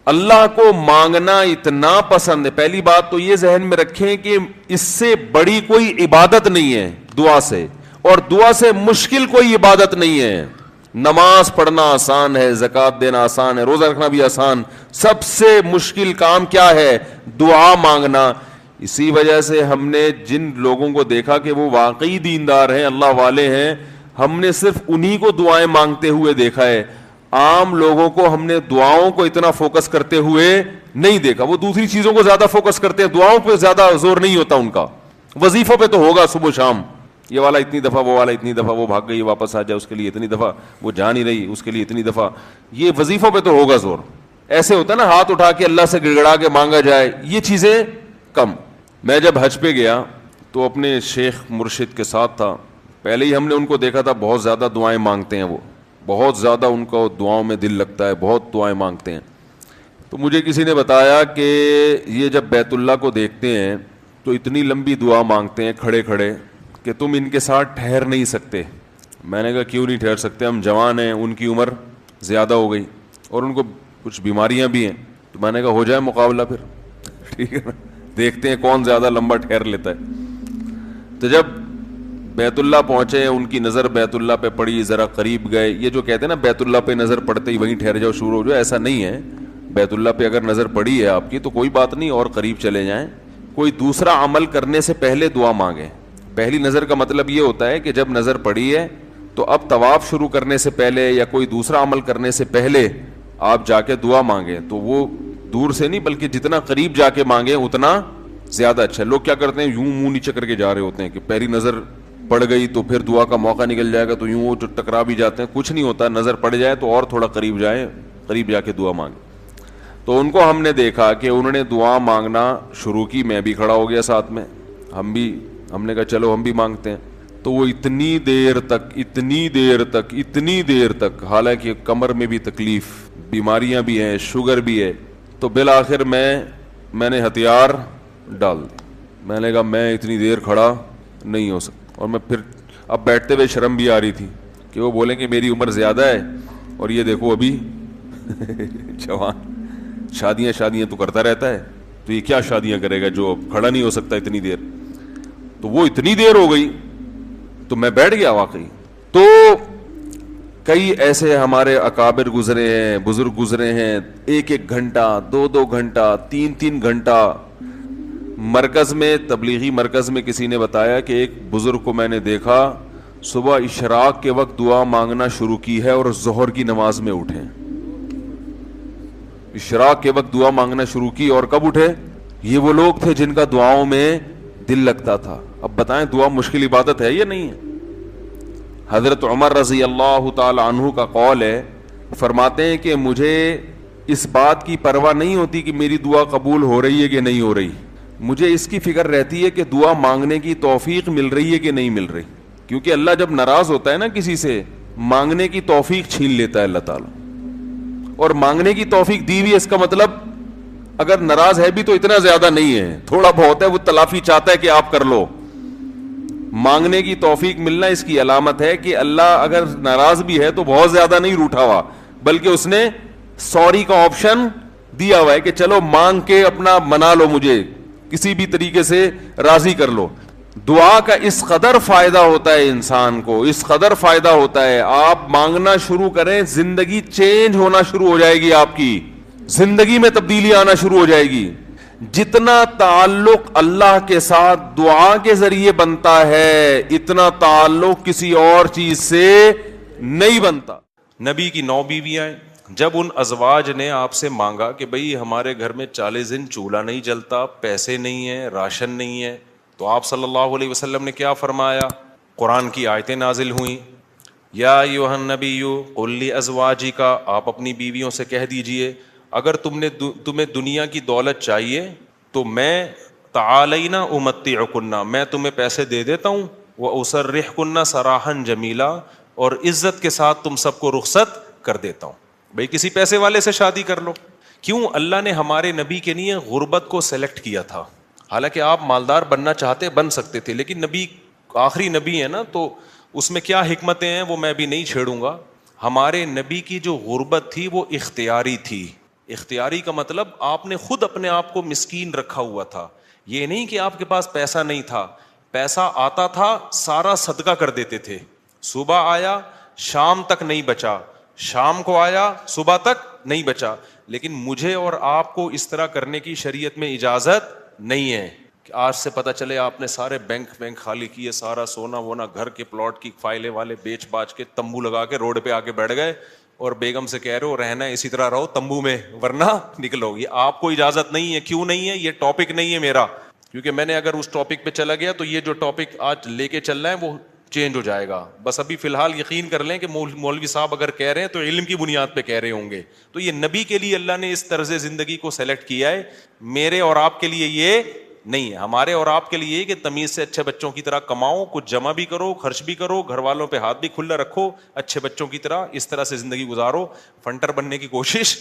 اللہ کو مانگنا اتنا پسند ہے. پہلی بات تو یہ ذہن میں رکھیں کہ اس سے بڑی کوئی عبادت نہیں ہے دعا سے، اور دعا سے مشکل کوئی عبادت نہیں ہے. نماز پڑھنا آسان ہے، زکوٰۃ دینا آسان ہے، روزہ رکھنا بھی آسان. سب سے مشکل کام کیا ہے؟ دعا مانگنا. اسی وجہ سے ہم نے جن لوگوں کو دیکھا کہ وہ واقعی دیندار ہیں، اللہ والے ہیں، ہم نے صرف انہی کو دعائیں مانگتے ہوئے دیکھا ہے. عام لوگوں کو ہم نے دعاؤں کو اتنا فوکس کرتے ہوئے نہیں دیکھا. وہ دوسری چیزوں کو زیادہ فوکس کرتے ہیں، دعاؤں پہ زیادہ زور نہیں ہوتا ان کا. وظیفوں پہ تو ہوگا صبح شام، یہ والا اتنی دفعہ، وہ والا اتنی دفعہ، وہ بھاگ گئی واپس آ جائے اس کے لیے اتنی دفعہ، وہ جا نہیں رہی اس کے لیے اتنی دفعہ. یہ وظیفوں پہ تو ہوگا زور، ایسے ہوتا ہے نا ہاتھ اٹھا کے اللہ سے گڑگڑا کے مانگا جائے, یہ چیزیں کم. میں جب حج پہ گیا تو اپنے شیخ مرشد کے ساتھ تھا, پہلے ہی ہم نے ان کو دیکھا تھا بہت زیادہ دعائیں مانگتے ہیں, وہ بہت زیادہ ان کو دعاؤں میں دل لگتا ہے, بہت دعائیں مانگتے ہیں. تو مجھے کسی نے بتایا کہ یہ جب بیت اللہ کو دیکھتے ہیں تو اتنی لمبی دعا مانگتے ہیں کھڑے کھڑے کہ تم ان کے ساتھ ٹھہر نہیں سکتے. میں نے کہا کیوں نہیں ٹھہر سکتے, ہم جوان ہیں, ان کی عمر زیادہ ہو گئی اور ان کو کچھ بیماریاں بھی ہیں. تو میں نے کہا ہو جائے مقابلہ پھر, ٹھیک ہے نا, دیکھتے ہیں کون زیادہ لمبا ٹھہر لیتا ہے. تو جب بیت اللہ پہنچے, ان کی نظر بیت اللہ پہ پڑی, ذرا قریب گئے. یہ جو کہتے ہیں نا بیت اللہ پہ نظر پڑتے ہی وہیں ٹھہر جاؤ شروع ہو جاؤ, ایسا نہیں ہے. بیت اللہ پہ اگر نظر پڑی ہے آپ کی تو کوئی بات نہیں, اور قریب چلے جائیں. کوئی دوسرا عمل کرنے سے پہلے دعا مانگیں. پہلی نظر کا مطلب یہ ہوتا ہے کہ جب نظر پڑی ہے تو اب طواف شروع کرنے سے پہلے یا کوئی دوسرا عمل کرنے سے پہلے آپ جا کے دعا مانگیں. تو وہ دور سے نہیں بلکہ جتنا قریب جا کے مانگیں اتنا زیادہ اچھا ہے. لوگ کیا کرتے ہیں, یوں منہ نیچے کر کے جا رہے ہوتے ہیں کہ پہلی نظر پڑ گئی تو پھر دعا کا موقع نکل جائے گا, تو یوں وہ جو ٹکرا بھی جاتے ہیں. کچھ نہیں ہوتا, نظر پڑ جائے تو اور تھوڑا قریب جائیں, قریب جا کے دعا مانگیں. تو ان کو ہم نے دیکھا کہ انہوں نے دعا مانگنا شروع کی, میں بھی کھڑا ہو گیا ساتھ میں, ہم نے کہا چلو ہم بھی مانگتے ہیں. تو وہ اتنی دیر تک حالانکہ کمر میں بھی تکلیف, بیماریاں بھی ہیں, شوگر بھی ہے, تو بالآخر میں نے ہتھیار ڈال دی. میں نے کہا میں اتنی دیر کھڑا نہیں ہو سکتا. اور میں پھر اب بیٹھتے ہوئے شرم بھی آ رہی تھی کہ وہ بولیں کہ میری عمر زیادہ ہے اور یہ دیکھو ابھی جوان, شادیاں تو کرتا رہتا ہے, تو یہ کیا شادیاں کرے گا جو اب کھڑا نہیں ہو سکتا اتنی دیر. تو وہ اتنی دیر ہو گئی تو میں بیٹھ گیا واقعی. تو کئی ایسے ہمارے اکابر گزرے ہیں, بزرگ گزرے ہیں, 1 گھنٹہ 2 گھنٹہ 3 گھنٹہ. مرکز میں, تبلیغی مرکز میں کسی نے بتایا کہ ایک بزرگ کو میں نے دیکھا صبح اشراق کے وقت دعا مانگنا شروع کی ہے اور ظہر کی نماز میں اٹھے. اشراق کے وقت دعا مانگنا شروع کی اور کب اٹھے؟ یہ وہ لوگ تھے جن کا دعاؤں میں دل لگتا تھا. اب بتائیں دعا مشکل عبادت ہے یا نہیں ہے؟ حضرت عمر رضی اللہ تعالی عنہ کا قول ہے, فرماتے ہیں کہ مجھے اس بات کی پرواہ نہیں ہوتی کہ میری دعا قبول ہو رہی ہے کہ نہیں ہو رہی, مجھے اس کی فکر رہتی ہے کہ دعا مانگنے کی توفیق مل رہی ہے کہ نہیں مل رہی. کیونکہ اللہ جب ناراض ہوتا ہے نا کسی سے, مانگنے کی توفیق چھین لیتا ہے اللہ تعالیٰ. اور مانگنے کی توفیق دی ہوئی, اس کا مطلب اگر ناراض ہے بھی تو اتنا زیادہ نہیں ہے, تھوڑا بہت ہے, وہ تلافی چاہتا ہے کہ آپ کر لو. مانگنے کی توفیق ملنا اس کی علامت ہے کہ اللہ اگر ناراض بھی ہے تو بہت زیادہ نہیں روٹھا ہوا, بلکہ اس نے سوری کا آپشن دیا ہوا ہے کہ چلو مانگ کے اپنا منا لو, مجھے کسی بھی طریقے سے راضی کر لو. دعا کا اس قدر فائدہ ہوتا ہے انسان کو, اس قدر فائدہ ہوتا ہے. آپ مانگنا شروع کریں, زندگی چینج ہونا شروع ہو جائے گی, آپ کی زندگی میں تبدیلی آنا شروع ہو جائے گی. جتنا تعلق اللہ کے ساتھ دعا کے ذریعے بنتا ہے اتنا تعلق کسی اور چیز سے نہیں بنتا. نبی کی 9 بیویاں ہیں, جب ان ازواج نے آپ سے مانگا کہ بھئی ہمارے گھر میں 40 دن چولہا نہیں جلتا, پیسے نہیں ہیں, راشن نہیں ہے, تو آپ صلی اللہ علیہ وسلم نے کیا فرمایا؟ قرآن کی آیتیں نازل ہوئیں, یا ایھا النبی قل لازواجک, آپ اپنی بیویوں سے کہہ دیجئے اگر تمہیں دنیا کی دولت چاہیے تو میں تعالینا امتعکن, میں تمہیں پیسے دے دیتا ہوں, واسرحکن سراحا جمیلا, اور عزت کے ساتھ تم سب کو رخصت کر دیتا ہوں. بھئی کسی پیسے والے سے شادی کر لو. کیوں؟ اللہ نے ہمارے نبی کے لیے غربت کو سلیکٹ کیا تھا. حالانکہ آپ مالدار بننا چاہتے بن سکتے تھے, لیکن نبی آخری نبی ہے نا, تو اس میں کیا حکمتیں ہیں وہ میں بھی نہیں چھیڑوں گا. ہمارے نبی کی جو غربت تھی وہ اختیاری تھی. اختیاری کا مطلب آپ نے خود اپنے آپ کو مسکین رکھا ہوا تھا. یہ نہیں کہ آپ کے پاس پیسہ نہیں تھا, پیسہ آتا تھا سارا صدقہ کر دیتے تھے. صبح آیا شام تک نہیں بچا, شام کو آیا صبح تک نہیں بچا. لیکن مجھے اور آپ کو اس طرح کرنے کی شریعت میں اجازت نہیں ہے کہ آج سے پتہ چلے آپ نے سارے بینک خالی کیے, سارا سونا وونا, گھر کے پلاٹ کی فائلیں والے بیچ باچ کے تمبو لگا کے روڈ پہ آ کے بیٹھ گئے اور بیگم سے کہہ رہے ہو رہنا ہے اسی طرح رہو تمبو میں ورنہ نکلو. یہ آپ کو اجازت نہیں ہے. کیوں نہیں ہے؟ یہ ٹاپک نہیں ہے میرا, کیونکہ میں نے اگر اس ٹاپک پہ چلا گیا تو یہ جو ٹاپک آج لے کے چل رہا ہے وہ چینج ہو جائے گا. بس ابھی فی الحال یقین کر لیں کہ مولوی صاحب اگر کہہ رہے ہیں تو علم کی بنیاد پہ کہہ رہے ہوں گے. تو یہ نبی کے لیے اللہ نے اس طرز زندگی کو سلیکٹ کیا ہے, میرے اور آپ کے لیے یہ نہیں ہے. ہمارے اور آپ کے لیے کہ تمیز سے اچھے بچوں کی طرح کماؤ, کچھ جمع بھی کرو, خرچ بھی کرو, گھر والوں پہ ہاتھ بھی کھلا رکھو, اچھے بچوں کی طرح اس طرح سے زندگی گزارو, فنٹر بننے کی کوشش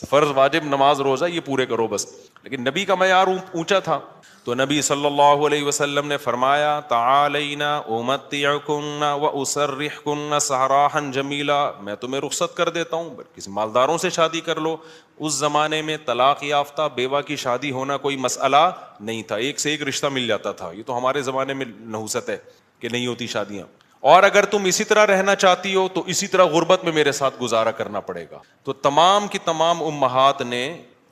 فرض واجب نماز روزہ یہ پورے کرو بس. لیکن نبی کا معیار اونچا تھا. تو نبی صلی اللہ علیہ وسلم نے فرمایا تعالینا امتعکن واسرحکن سراحا جمیلا, میں تمہیں رخصت کر دیتا ہوں, کسی مالداروں سے شادی کر لو. اس زمانے میں طلاق یافتہ بیوہ کی شادی ہونا کوئی مسئلہ نہیں تھا, ایک سے ایک رشتہ مل جاتا تھا. یہ تو ہمارے زمانے میں نحوست ہے کہ نہیں ہوتی شادیاں. اور اگر تم اسی طرح رہنا چاہتی ہو تو اسی طرح غربت میں میرے ساتھ گزارا کرنا پڑے گا. تو تمام کی تمام امہات نے,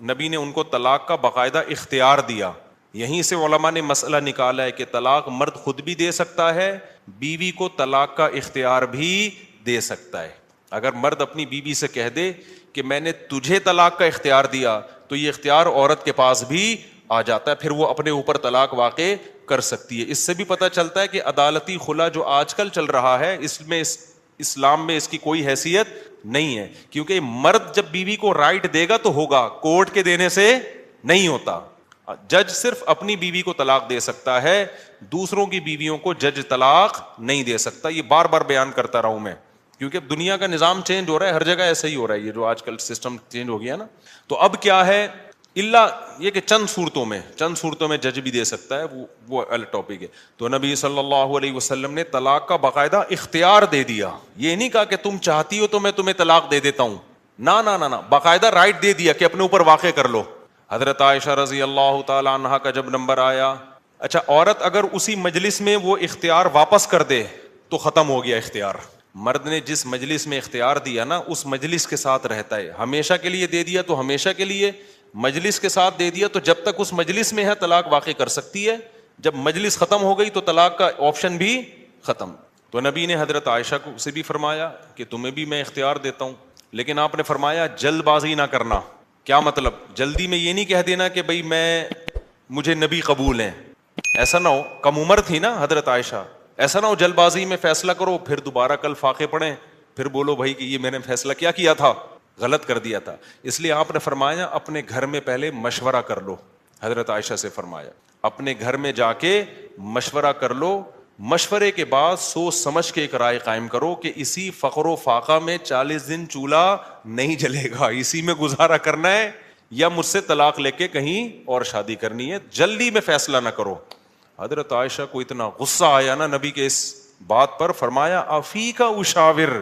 نبی نے ان کو طلاق کا باقاعدہ اختیار دیا. یہیں سے علماء نے مسئلہ نکالا ہے کہ طلاق مرد خود بھی دے سکتا ہے, بیوی کو طلاق کا اختیار بھی دے سکتا ہے. اگر مرد اپنی بیوی سے کہہ دے کہ میں نے تجھے طلاق کا اختیار دیا تو یہ اختیار عورت کے پاس بھی آ جاتا ہے, پھر وہ اپنے اوپر طلاق واقع کر سکتی ہے. اس سے بھی پتہ چلتا ہے کہ عدالتی خلا جو آج کل چل رہا ہے اس میں اسلام میں اس کی کوئی حیثیت نہیں ہے, کیونکہ مرد جب بیوی کو رائٹ دے گا تو ہوگا, کورٹ کے دینے سے نہیں ہوتا. جج صرف اپنی بیوی کو طلاق دے سکتا ہے, دوسروں کی بیویوں کو جج طلاق نہیں دے سکتا. یہ بار بار بیان کرتا رہا ہوں میں, کیونکہ دنیا کا نظام چینج ہو رہا ہے, ہر جگہ ایسا ہی ہو رہا ہے, یہ جو آج کل سسٹم چینج ہو گیا نا. تو اب کیا ہے, اللہ یہ کہ چند صورتوں میں جج بھی دے سکتا ہے, وہ الگ ٹاپک ہے. تو نبی صلی اللہ علیہ وسلم نے طلاق کا باقاعدہ اختیار دے دیا. یہ نہیں کہا کہ تم چاہتی ہو تو میں تمہیں طلاق دے دیتا ہوں, نہ, باقاعدہ رائٹ دے دیا کہ اپنے اوپر واقع کر لو. حضرت عائشہ رضی اللہ تعالی عنہا کا جب نمبر آیا, اچھا عورت اگر اسی مجلس میں وہ اختیار واپس کر دے تو ختم ہو گیا اختیار. مرد نے جس مجلس میں اختیار دیا نا اس مجلس کے ساتھ رہتا ہے, ہمیشہ کے لیے دے دیا تو ہمیشہ کے لیے, مجلس کے ساتھ دے دیا تو جب تک اس مجلس میں ہے طلاق واقع کر سکتی ہے, جب مجلس ختم ہو گئی تو طلاق کا آپشن بھی ختم. تو نبی نے حضرت عائشہ کو سے بھی فرمایا کہ تمہیں بھی میں اختیار دیتا ہوں, لیکن آپ نے فرمایا جلد بازی نہ کرنا. کیا مطلب, جلدی میں یہ نہیں کہہ دینا کہ بھائی مجھے نبی قبول ہیں, ایسا نہ ہو. کم عمر تھی نا حضرت عائشہ, ایسا نہ ہو جلد بازی میں فیصلہ کرو پھر دوبارہ کل فاقے پڑھیں, پھر بولو بھائی کہ یہ میں نے فیصلہ کیا تھا, غلط کر دیا تھا. اس لیے آپ نے فرمایا اپنے گھر میں پہلے مشورہ کر لو. حضرت عائشہ سے فرمایا اپنے گھر میں جا کے مشورہ کر لو, مشورے کے بعد سوچ سمجھ کے ایک رائے قائم کرو کہ اسی فقر و فاقہ میں 40 دن چولہا نہیں جلے گا, اسی میں گزارا کرنا ہے یا مجھ سے طلاق لے کے کہیں اور شادی کرنی ہے. جلدی میں فیصلہ نہ کرو. حضرت عائشہ کو اتنا غصہ آیا نا نبی کے اس بات پر, فرمایا افیکا اشاور,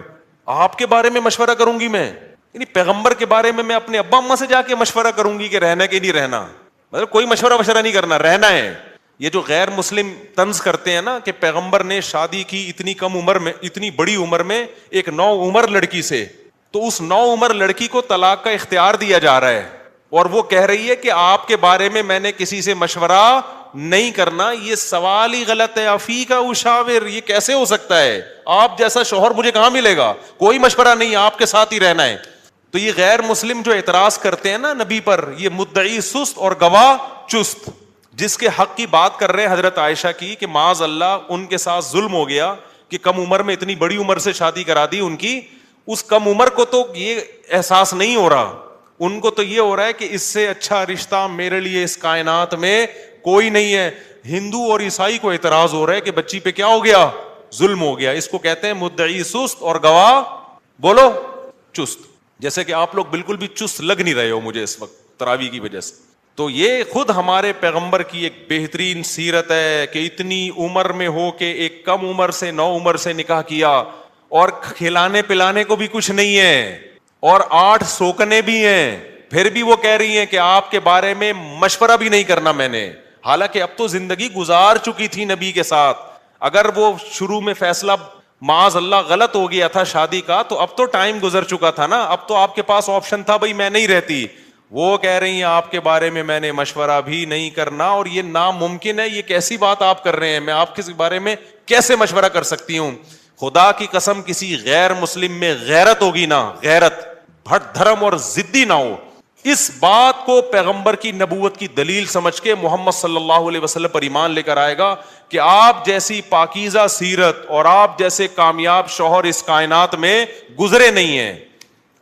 آپ کے بارے میں مشورہ کروں گی میں, یعنی پیغمبر کے بارے میں اپنے ابا اماں سے جا کے مشورہ کروں گی کہ رہنا کہ نہیں رہنا. مطلب کوئی مشورہ نہیں کرنا, رہنا ہے. یہ جو غیر مسلم طنز کرتے ہیں نا کہ پیغمبر نے شادی کی اتنی کم عمر میں, اتنی بڑی عمر میں ایک 9 عمر لڑکی سے, تو اس 9 عمر لڑکی کو طلاق کا اختیار دیا جا رہا ہے اور وہ کہہ رہی ہے کہ آپ کے بارے میں نے کسی سے مشورہ نہیں کرنا. یہ سوال ہی غلط ہے. افیکا اشاور, یہ کیسے ہو سکتا ہے؟ آپ جیسا شوہر مجھے کہاں ملے گا؟ کوئی مشورہ نہیں, آپ کے ساتھ ہی رہنا ہے. تو یہ غیر مسلم جو اعتراض کرتے ہیں نا نبی پر, یہ مدعی سست اور گواہ چست, جس کے حق کی بات کر رہے ہیں حضرت عائشہ کی کہ معاذ اللہ ان کے ساتھ ظلم ہو گیا کہ کم عمر میں اتنی بڑی عمر سے شادی کرا دی ان کی. اس کم عمر کو تو یہ احساس نہیں ہو رہا, ان کو تو یہ ہو رہا ہے کہ اس سے اچھا رشتہ میرے لیے اس کائنات میں کوئی نہیں ہے. ہندو اور عیسائی کو اعتراض ہو رہا ہے کہ بچی پہ کیا ہو گیا, ظلم ہو گیا. اس کو کہتے ہیں مدعی سست اور گواہ بولو چست. جیسے کہ آپ لوگ بالکل بھی چست لگ نہیں رہے ہو مجھے اس وقت تراویح کی وجہ سے. تو یہ خود ہمارے پیغمبر کی ایک بہترین سیرت ہے کہ اتنی عمر میں ہو کے ایک کم عمر سے 9 عمر سے نکاح کیا, اور کھلانے پلانے کو بھی کچھ نہیں ہے, اور 8 سوکنے بھی ہیں, پھر بھی وہ کہہ رہی ہیں کہ آپ کے بارے میں مشورہ بھی نہیں کرنا میں نے. حالانکہ اب تو زندگی گزار چکی تھی نبی کے ساتھ. اگر وہ شروع میں فیصلہ معاذ اللہ غلط ہو گیا تھا شادی کا تو اب تو ٹائم گزر چکا تھا نا, اب تو آپ کے پاس آپشن تھا بھائی میں نہیں رہتی. وہ کہہ رہی ہیں آپ کے بارے میں نے مشورہ بھی نہیں کرنا, اور یہ ناممکن ہے. یہ کیسی بات آپ کر رہے ہیں, میں آپ کے بارے میں کیسے مشورہ کر سکتی ہوں؟ خدا کی قسم کسی غیر مسلم میں غیرت ہوگی نا, غیرت, بھٹ دھرم اور ضدی نہ ہو, اس بات کو پیغمبر کی نبوت کی دلیل سمجھ کے محمد صلی اللہ علیہ وسلم پر ایمان لے کر آئے گا کہ آپ جیسی پاکیزہ سیرت اور آپ جیسے کامیاب شوہر اس کائنات میں گزرے نہیں ہیں.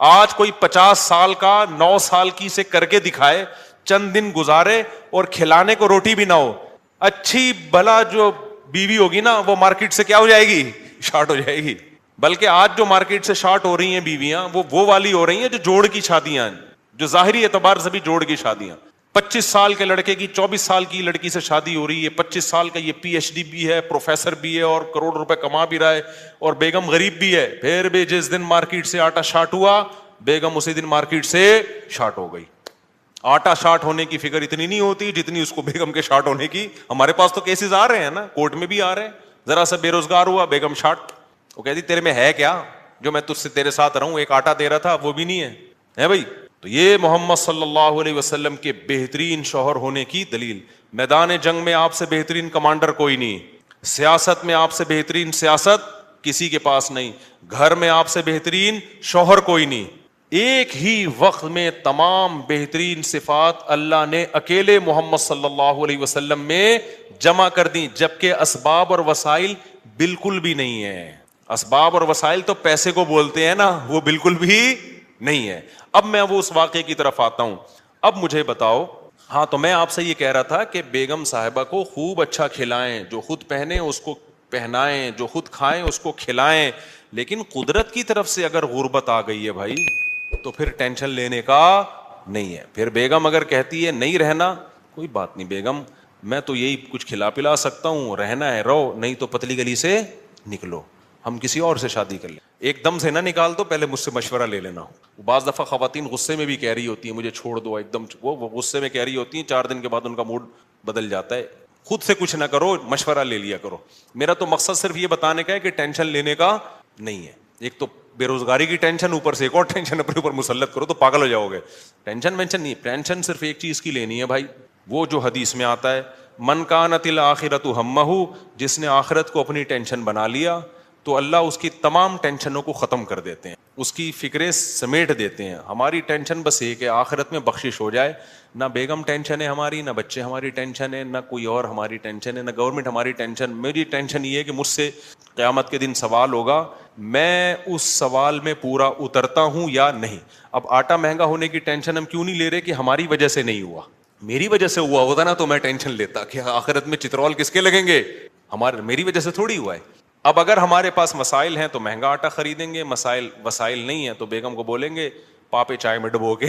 آج کوئی 50 سال کا 9 سال کی سے کر کے دکھائے, چند دن گزارے اور کھلانے کو روٹی بھی نہ ہو, اچھی بھلا جو بیوی ہوگی نا وہ مارکیٹ سے کیا ہو جائے گی, شارٹ ہو جائے گی. بلکہ آج جو مارکیٹ سے شارٹ ہو رہی ہیں بیویاں وہ والی ہو رہی ہیں جو جوڑ کی شادیاں, جو ظاہری اعتبار سے بھی جوڑ کی شادیاں. 25 سال کے لڑکے کی 24 سال کی لڑکی سے شادی ہو رہی ہے, 25 سال کا یہ PhD بھی ہے, پروفیسر بھی ہے اور کروڑ روپے کما بھی رہا ہے, اور بیگم غریب بھی ہے. پھر بھی جس دن مارکیٹ سے آٹا شارٹ ہوا بیگم اسی دن مارکیٹ سے شارٹ ہو گئی. آٹا شارٹ ہونے کی فکر اتنی نہیں ہوتی جتنی اس کو بیگم کے شارٹ ہونے کی. ہمارے پاس تو کیسز آ رہے ہیں نا, کورٹ میں بھی آ رہے ہیں. ذرا سا بے روزگار ہوا بیگم شارٹ, وہ کہتی تیرے میں ہے کیا جو میں تجھ سے تیرے ساتھ رہوں, ایک آٹا دے رہا تھا وہ بھی نہیں ہے بھائی. تو یہ محمد صلی اللہ علیہ وسلم کے بہترین شوہر ہونے کی دلیل. میدان جنگ میں آپ سے بہترین کمانڈر کوئی نہیں, سیاست میں آپ سے بہترین سیاست کسی کے پاس نہیں, گھر میں آپ سے بہترین شوہر کوئی نہیں. ایک ہی وقت میں تمام بہترین صفات اللہ نے اکیلے محمد صلی اللہ علیہ وسلم میں جمع کر دی, جبکہ اسباب اور وسائل بالکل بھی نہیں ہے. اسباب اور وسائل تو پیسے کو بولتے ہیں نا, وہ بالکل بھی نہیں ہے. اب میں وہ اس واقعے کی طرف آتا ہوں. اب مجھے بتاؤ, ہاں تو میں آپ سے یہ کہہ رہا تھا کہ بیگم صاحبہ کو خوب اچھا کھلائیں, جو خود پہنے اس کو پہنائیں, جو خود کھائیں اس کو کھلائیں. لیکن قدرت کی طرف سے اگر غربت آ گئی ہے بھائی تو پھر ٹینشن لینے کا نہیں ہے. پھر بیگم اگر کہتی ہے نہیں رہنا, کوئی بات نہیں بیگم, میں تو یہی کچھ کھلا پلا سکتا ہوں, رہنا ہے رہو, نہیں تو پتلی گلی سے نکلو, ہم کسی اور سے شادی کر لیں. ایک دم سے نہ نکال دو, پہلے مجھ سے مشورہ لے لینا. بعض دفعہ خواتین غصے میں بھی کہہ رہی ہوتی ہیں مجھے چھوڑ دو, ایک دم وہ غصے میں کہہ رہی ہوتی ہیں, 4 دن کے بعد ان کا موڈ بدل جاتا ہے. خود سے کچھ نہ کرو, مشورہ لے لیا کرو. میرا تو مقصد صرف یہ بتانے کا ہے کہ ٹینشن لینے کا نہیں ہے. ایک تو بے روزگاری کی ٹینشن, اوپر سے ایک اور ٹینشن اپنے اوپر مسلط کرو تو پاگل ہو جاؤ گے. ٹینشن وینشن نہیں, ٹینشن صرف ایک چیز کی لینی ہے بھائی, وہ جو حدیث میں آتا ہے من کانت الآخرۃ ہمہ, جس نے آخرت کو اپنی ٹینشن بنا لیا تو اللہ اس کی تمام ٹینشنوں کو ختم کر دیتے ہیں, اس کی فکریں سمیٹ دیتے ہیں. ہماری ٹینشن بس یہ کہ آخرت میں بخشش ہو جائے. نہ بیگم ٹینشن ہے ہماری, نہ بچے ہماری ٹینشن ہے, نہ کوئی اور ہماری ٹینشن ہے, نہ گورنمنٹ ہماری ٹینشن. میری ٹینشن یہ ہے کہ مجھ سے قیامت کے دن سوال ہوگا, میں اس سوال میں پورا اترتا ہوں یا نہیں. اب آٹا مہنگا ہونے کی ٹینشن ہم کیوں نہیں لے رہے کہ ہماری وجہ سے نہیں ہوا, میری وجہ سے ہوا ہوتا نا تو میں ٹینشن لیتا کہ آخرت میں چترول کس کے لگیں گے, میری وجہ سے تھوڑی ہوا ہے. اب اگر ہمارے پاس مسائل ہیں تو مہنگا آٹا خریدیں گے, وسائل نہیں ہیں تو بیگم کو بولیں گے پاپے چائے میں ڈبو کے,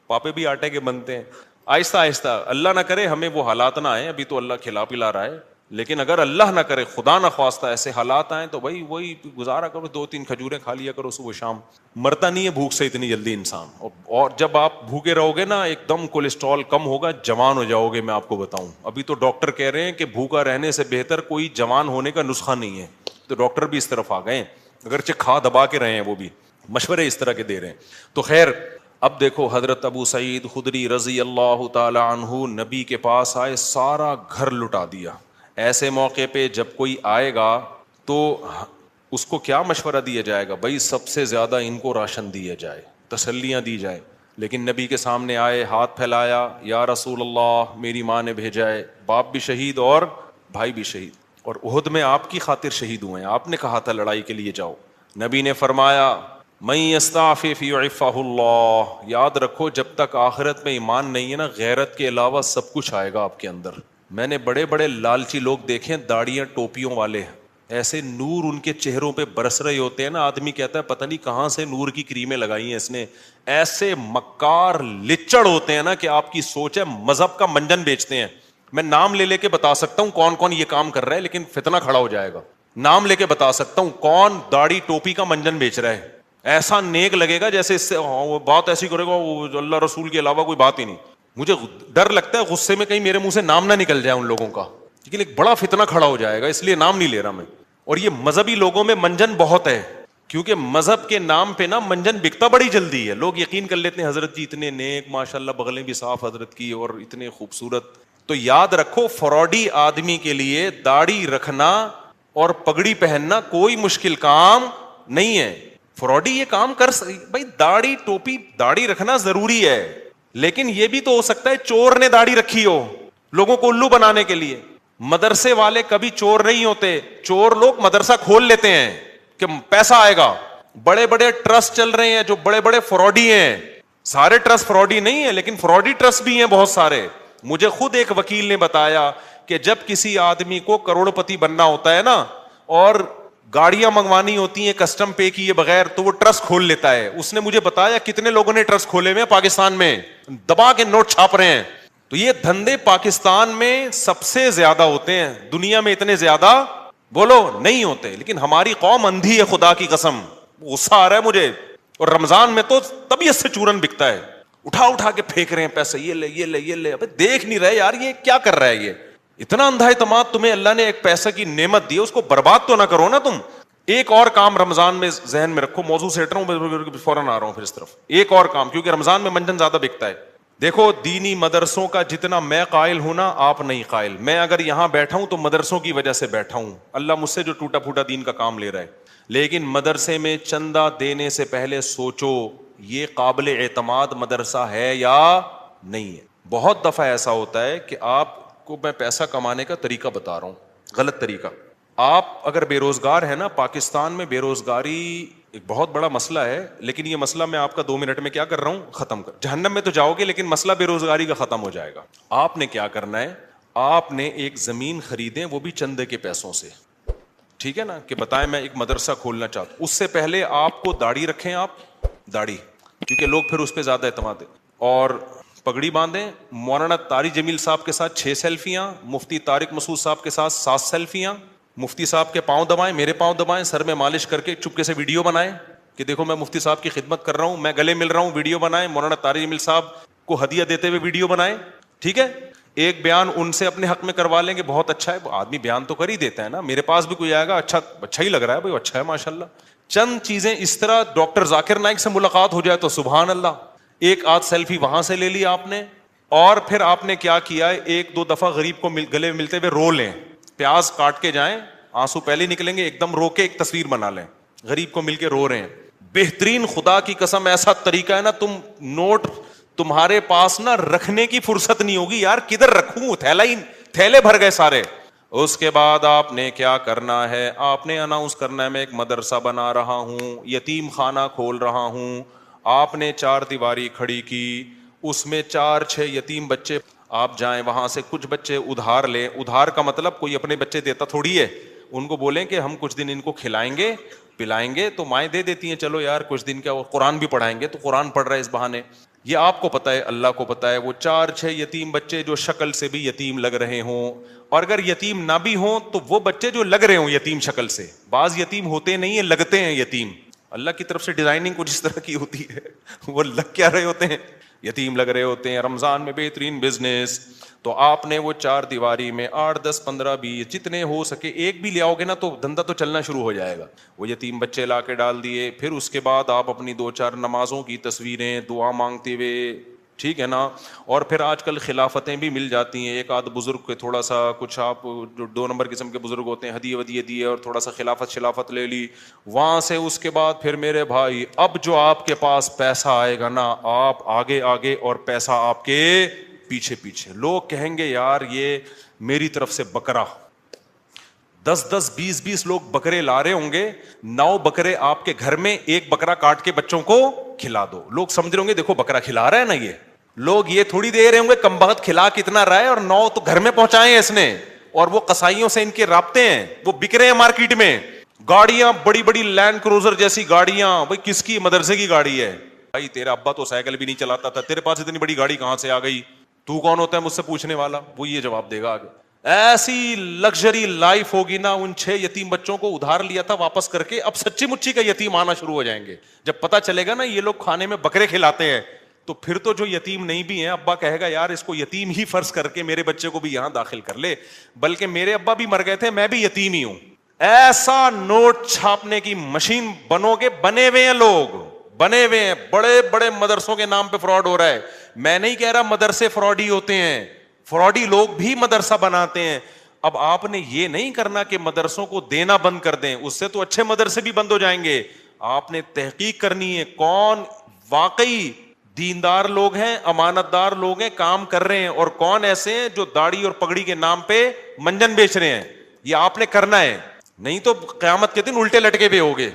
پاپے بھی آٹے کے بنتے ہیں. آہستہ آہستہ, اللہ نہ کرے ہمیں وہ حالات نہ آئے, ابھی تو اللہ کھلا پلا رہا ہے, لیکن اگر اللہ نہ کرے خدا نہ خواستہ ایسے حالات آئیں تو بھائی وہی گزارا کرو, 2-3 کھجوریں کھا لیا کرو صبح شام. مرتا نہیں ہے بھوک سے اتنی جلدی انسان, اور جب آپ بھوکے رہو گے نا ایک دم کولیسٹرول کم ہوگا, جوان ہو جاؤ گے. میں آپ کو بتاؤں, ابھی تو ڈاکٹر کہہ رہے ہیں کہ بھوکا رہنے سے بہتر کوئی جوان ہونے کا نسخہ نہیں ہے, تو ڈاکٹر بھی اس طرف آ گئے ہیں, اگرچہ کھا دبا کے رہے ہیں, وہ بھی مشورے اس طرح کے دے رہے ہیں. تو خیر, اب دیکھو حضرت ابو سعید خدری رضی اللہ تعالی عنہ نبی کے پاس آئے, سارا گھر لٹا دیا. ایسے موقع پہ جب کوئی آئے گا تو اس کو کیا مشورہ دیا جائے گا, بھائی سب سے زیادہ ان کو راشن دیا جائے, تسلیاں دی جائے. لیکن نبی کے سامنے آئے, ہاتھ پھیلایا, یا رسول اللہ میری ماں نے بھیجا ہے, باپ بھی شہید اور بھائی بھی شہید, اور احد میں آپ کی خاطر شہید ہوئے ہیں, آپ نے کہا تھا لڑائی کے لیے جاؤ. نبی نے فرمایا من یستعفف یعفہ اللہ, یاد رکھو جب تک آخرت میں ایمان نہیں ہے نا, غیرت کے علاوہ سب کچھ آئے گا آپ کے اندر. میں نے بڑے بڑے لالچی لوگ دیکھے, داڑیاں ٹوپیوں والے, ایسے نور ان کے چہروں پہ برس رہے ہوتے ہیں نا, آدمی کہتا ہے پتہ نہیں کہاں سے نور کی کریمیں لگائی ہیں اس نے. ایسے مکار لچڑ ہوتے ہیں نا کہ آپ کی سوچ ہے مذہب کا منجن بیچتے ہیں. میں نام لے کے بتا سکتا ہوں کون کون یہ کام کر رہا ہے, لیکن فتنہ کھڑا ہو جائے گا. نام لے کے بتا سکتا ہوں کون داڑھی ٹوپی کا منجن بیچ رہا ہے, ایسا نیک لگے گا جیسے اس سے بات ایسی کرے گا اللہ رسول کے علاوہ کوئی بات ہی نہیں. مجھے ڈر لگتا ہے غصے میں کہیں میرے منہ سے نام نہ نکل جائے ان لوگوں کا, لیکن ایک بڑا فتنہ کھڑا ہو جائے گا, اس لیے نام نہیں لے رہا میں. اور یہ مذہبی لوگوں میں منجن بہت ہے, کیونکہ مذہب کے نام پہ نا منجن بکتا بڑی جلدی ہے. لوگ یقین کر لیتے ہیں حضرت جی اتنے نیک, ماشاءاللہ بغلیں بھی صاف حضرت کی اور اتنے خوبصورت. تو یاد رکھو فراڈی آدمی کے لیے داڑھی رکھنا اور پگڑی پہننا کوئی مشکل کام نہیں ہے. فراڈی یہ کام کر بھائی داڑھی ٹوپی داڑھی رکھنا ضروری ہے, لیکن یہ بھی تو ہو سکتا ہے چور نے داڑھی رکھی ہو لوگوں کو الو بنانے کے لیے. مدرسے والے کبھی چور نہیں ہوتے, چور لوگ مدرسہ کھول لیتے ہیں کہ پیسہ آئے گا. بڑے بڑے ٹرسٹ چل رہے ہیں جو بڑے بڑے فراڈی ہیں, سارے ٹرسٹ فراڈی نہیں ہیں لیکن فراڈی ٹرسٹ بھی ہیں بہت سارے. مجھے خود ایک وکیل نے بتایا کہ جب کسی آدمی کو کروڑ پتی بننا ہوتا ہے نا اور گاڑیاں منگوانی ہوتی ہیں کسٹم پے کیے بغیر, تو وہ ٹرسٹ کھول لیتا ہے. اس نے مجھے بتایا کتنے لوگوں نے ٹرسٹ کھولے ہوئے پاکستان میں, دبا کے نوٹ چھاپ رہے ہیں. تو یہ دھندے پاکستان میں سب سے زیادہ ہوتے ہیں, دنیا میں اتنے زیادہ بولو نہیں ہوتے. لیکن ہماری قوم اندھی ہے, خدا کی قسم غصہ آ رہا ہے مجھے. اور رمضان میں تو طبیعت سے چورن بکتا ہے, اٹھا اٹھا کے پھینک رہے ہیں پیسے, یہ لے یہ لے یہ لے. ابے دیکھ نہیں رہے یار یہ کیا کر رہا ہے, یہ اتنا اندھا اعتماد. تمہیں اللہ نے ایک پیسے کی نعمت دی, اس کو برباد تو نہ کرو نا تم. ایک اور کام رمضان میں ذہن میں رکھو, موضوع سیٹ رہا ہوں فوراً آ رہا ہوں پھر اس طرف. ایک اور کام, کیونکہ رمضان میں منجن زیادہ بکتا ہے. دیکھو دینی مدرسوں کا جتنا میں قائل ہوں نا آپ نہیں قائل. میں اگر یہاں بیٹھا ہوں تو مدرسوں کی وجہ سے بیٹھا ہوں, اللہ مجھ سے جو ٹوٹا پھوٹا دین کا کام لے رہا ہے. لیکن مدرسے میں چندہ دینے سے پہلے سوچو یہ قابل اعتماد مدرسہ ہے یا نہیں ہے. بہت دفعہ ایسا ہوتا ہے کہ آپ کو میں پیسہ کمانے کا طریقہ بتا رہا ہوں, غلط طریقہ. آپ اگر بے روزگار ہے نا, پاکستان میں بے روزگاری ایک بہت بڑا مسئلہ ہے, لیکن یہ مسئلہ میں آپ کا 2 منٹ میں کیا کر رہا ہوں, ختم کر. جہنم میں تو جاؤ گے لیکن مسئلہ بے روزگاری کا ختم ہو جائے گا. آپ نے کیا کرنا ہے, آپ نے ایک زمین خریدیں, وہ بھی چندے کے پیسوں سے, ٹھیک ہے نا, کہ بتائیں میں ایک مدرسہ کھولنا چاہتا ہوں. اس سے پہلے آپ کو داڑھی رکھیں, آپ داڑھی, کیونکہ لوگ پھر اس پہ زیادہ اعتماد ہے, اور پگڑی باندھیں. مولانا طارق جمیل صاحب کے ساتھ 6 سیلفیاں, مفتی طارق مسعود صاحب کے ساتھ 7 سیلفیاں. مفتی صاحب کے پاؤں دبائیں, میرے پاؤں دبائیں, سر میں مالش کر کے چپکے سے ویڈیو بنائیں کہ دیکھو میں مفتی صاحب کی خدمت کر رہا ہوں, میں گلے مل رہا ہوں, ویڈیو بنائیں. مولانا طارق جمیل صاحب کو ہدیہ دیتے ہوئے ویڈیو بنائیں, ٹھیک ہے. ایک بیان ان سے اپنے حق میں کروا لیں گے, بہت اچھا ہے, آدمی بیان تو کر ہی دیتا ہے نا, میرے پاس بھی کوئی آئے گا اچھا ہی لگ رہا ہے بھائی, اچھا ہے ماشاءاللہ. چند چیزیں اس طرح, ڈاکٹر ذاکر نائک سے ملاقات ہو جائے تو سبحان اللہ, ایک آدھ سیلفی وہاں سے لے لی آپ نے. اور پھر آپ نے کیا کیا ہے, 1-2 دفعہ غریب کو گلے ملتے ہوئے رو لیں, پیاز کاٹ کے جائیں, آنسو پہلے نکلیں گے, ایک دم رو کے ایک تصویر بنا لیں, غریب کو مل کے رو رہے ہیں. بہترین, خدا کی قسم ایسا طریقہ ہے نا, تم نوٹ تمہارے پاس نا رکھنے کی فرصت نہیں ہوگی یار, کدھر رکھوں, تھیلے بھر گئے سارے. اس کے بعد آپ نے کیا کرنا ہے, آپ نے اناؤنس کرنا ہے میں ایک مدرسہ بنا رہا ہوں, یتیم خانہ کھول رہا ہوں. آپ نے 4 دیواری کھڑی کی, اس میں 4-6 یتیم بچے, آپ جائیں وہاں سے کچھ بچے ادھار لیں. ادھار کا مطلب کوئی اپنے بچے دیتا تھوڑی ہے, ان کو بولیں کہ ہم کچھ دن ان کو کھلائیں گے پلائیں گے, تو مائیں دے دیتی ہیں, چلو یار کچھ دن کیا, وہ قرآن بھی پڑھائیں گے, تو قرآن پڑھ رہا ہے اس بہانے. یہ آپ کو پتا ہے, اللہ کو پتا ہے. وہ 4-6 یتیم بچے جو شکل سے بھی یتیم لگ رہے ہوں, اور اگر یتیم نہ بھی ہوں تو وہ بچے جو لگ رہے ہوں یتیم شکل سے, بعض یتیم ہوتے نہیں ہیں, لگتے ہیں یتیم, اللہ کی طرف سے ڈیزائننگ کچھ اس طرح کی ہوتی ہے, وہ لگ کیا رہے ہوتے ہیں, یتیم لگ رہے ہوتے ہیں. رمضان میں بہترین بزنس. تو آپ نے وہ 4 دیواری میں 8, 10, 15, 20 جتنے ہو سکے ایک بھی لے آؤ گے نا تو دھندا تو چلنا شروع ہو جائے گا. وہ یتیم بچے لا کے ڈال دیے. پھر اس کے بعد آپ اپنی 2-4 نمازوں کی تصویریں دعا مانگتے ہوئے, ٹھیک ہے نا. اور پھر آج کل خلافتیں بھی مل جاتی ہیں, ایک آدھ بزرگ کے تھوڑا سا کچھ, آپ جو 2 نمبر قسم کے بزرگ ہوتے ہیں, ہدیے ودیے دیے اور تھوڑا سا خلافت لے لی وہاں سے. اس کے بعد پھر میرے بھائی اب جو آپ کے پاس پیسہ آئے گا نا, آپ آگے آگے اور پیسہ آپ کے پیچھے پیچھے. لوگ کہیں گے یار یہ میری طرف سے بکرا, 10-10, 20-20 لوگ بکرے لا رہے ہوں گے, 9 بکرے آپ کے گھر میں, 1 بکرا کاٹ کے بچوں کو کھلا دو. لوگ سمجھ رہے ہوں گے دیکھو بکرا کھلا رہا ہے نا, یہ لوگ یہ تھوڑی دے رہے ہوں گے کم بخت کھلا کتنا رہا ہے, اور 9 تو گھر میں پہنچائے ہیں اس نے, اور وہ قصائیوں سے ان کے رابطے ہیں, وہ بک رہے ہیں مارکیٹ میں. گاڑیاں بڑی بڑی لینڈ کروزر جیسی گاڑیاں, بھائی کس کی, مدرسے کی گاڑی ہے. بھائی تیرا ابا تو سائیکل بھی نہیں چلاتا تھا, تیرے پاس اتنی بڑی گاڑی کہاں سے آ گئی, تو کون ہوتا ہے مجھ سے پوچھنے والا, وہ یہ جواب دے گا آگے. ایسی لگژری لائف ہوگی نا. ان 6 یتیم بچوں کو ادھار لیا تھا واپس کر کے, اب سچی مچی کا یتیم آنا شروع ہو جائیں گے. جب پتا چلے گا نا یہ لوگ کھانے میں بکرے کھلاتے ہیں, تو پھر تو جو یتیم نہیں بھی ہیں, ابا کہے گا یار اس کو یتیم ہی فرض کر کے میرے بچے کو بھی یہاں داخل کر لے, بلکہ میرے ابا بھی مر گئے تھے, میں بھی یتیم ہی ہوں. ایسا نوٹ چھاپنے کی مشین بنو گے, بنے ہوئے ہیں لوگ, بنے ہوئے ہیں. بڑے بڑے مدرسوں کے نام پہ فراڈ ہو رہا ہے. میں نہیں کہہ رہا مدرسے فراڈی ہوتے ہیں, فراڈی لوگ بھی مدرسہ بناتے ہیں. اب آپ نے یہ نہیں کرنا کہ مدرسوں کو دینا بند کر دیں, اس سے تو اچھے مدرسے بھی بند ہو جائیں گے. آپ نے تحقیق کرنی ہے کون واقعی دیندار لوگ ہیں, امانت دار لوگ ہیں, کام کر رہے ہیں, اور کون ایسے ہیں جو داڑھی اور پگڑی کے نام پہ منجن بیچ رہے ہیں. یہ آپ نے کرنا ہے, نہیں تو قیامت کے دن الٹے لٹکے پہ ہوگے.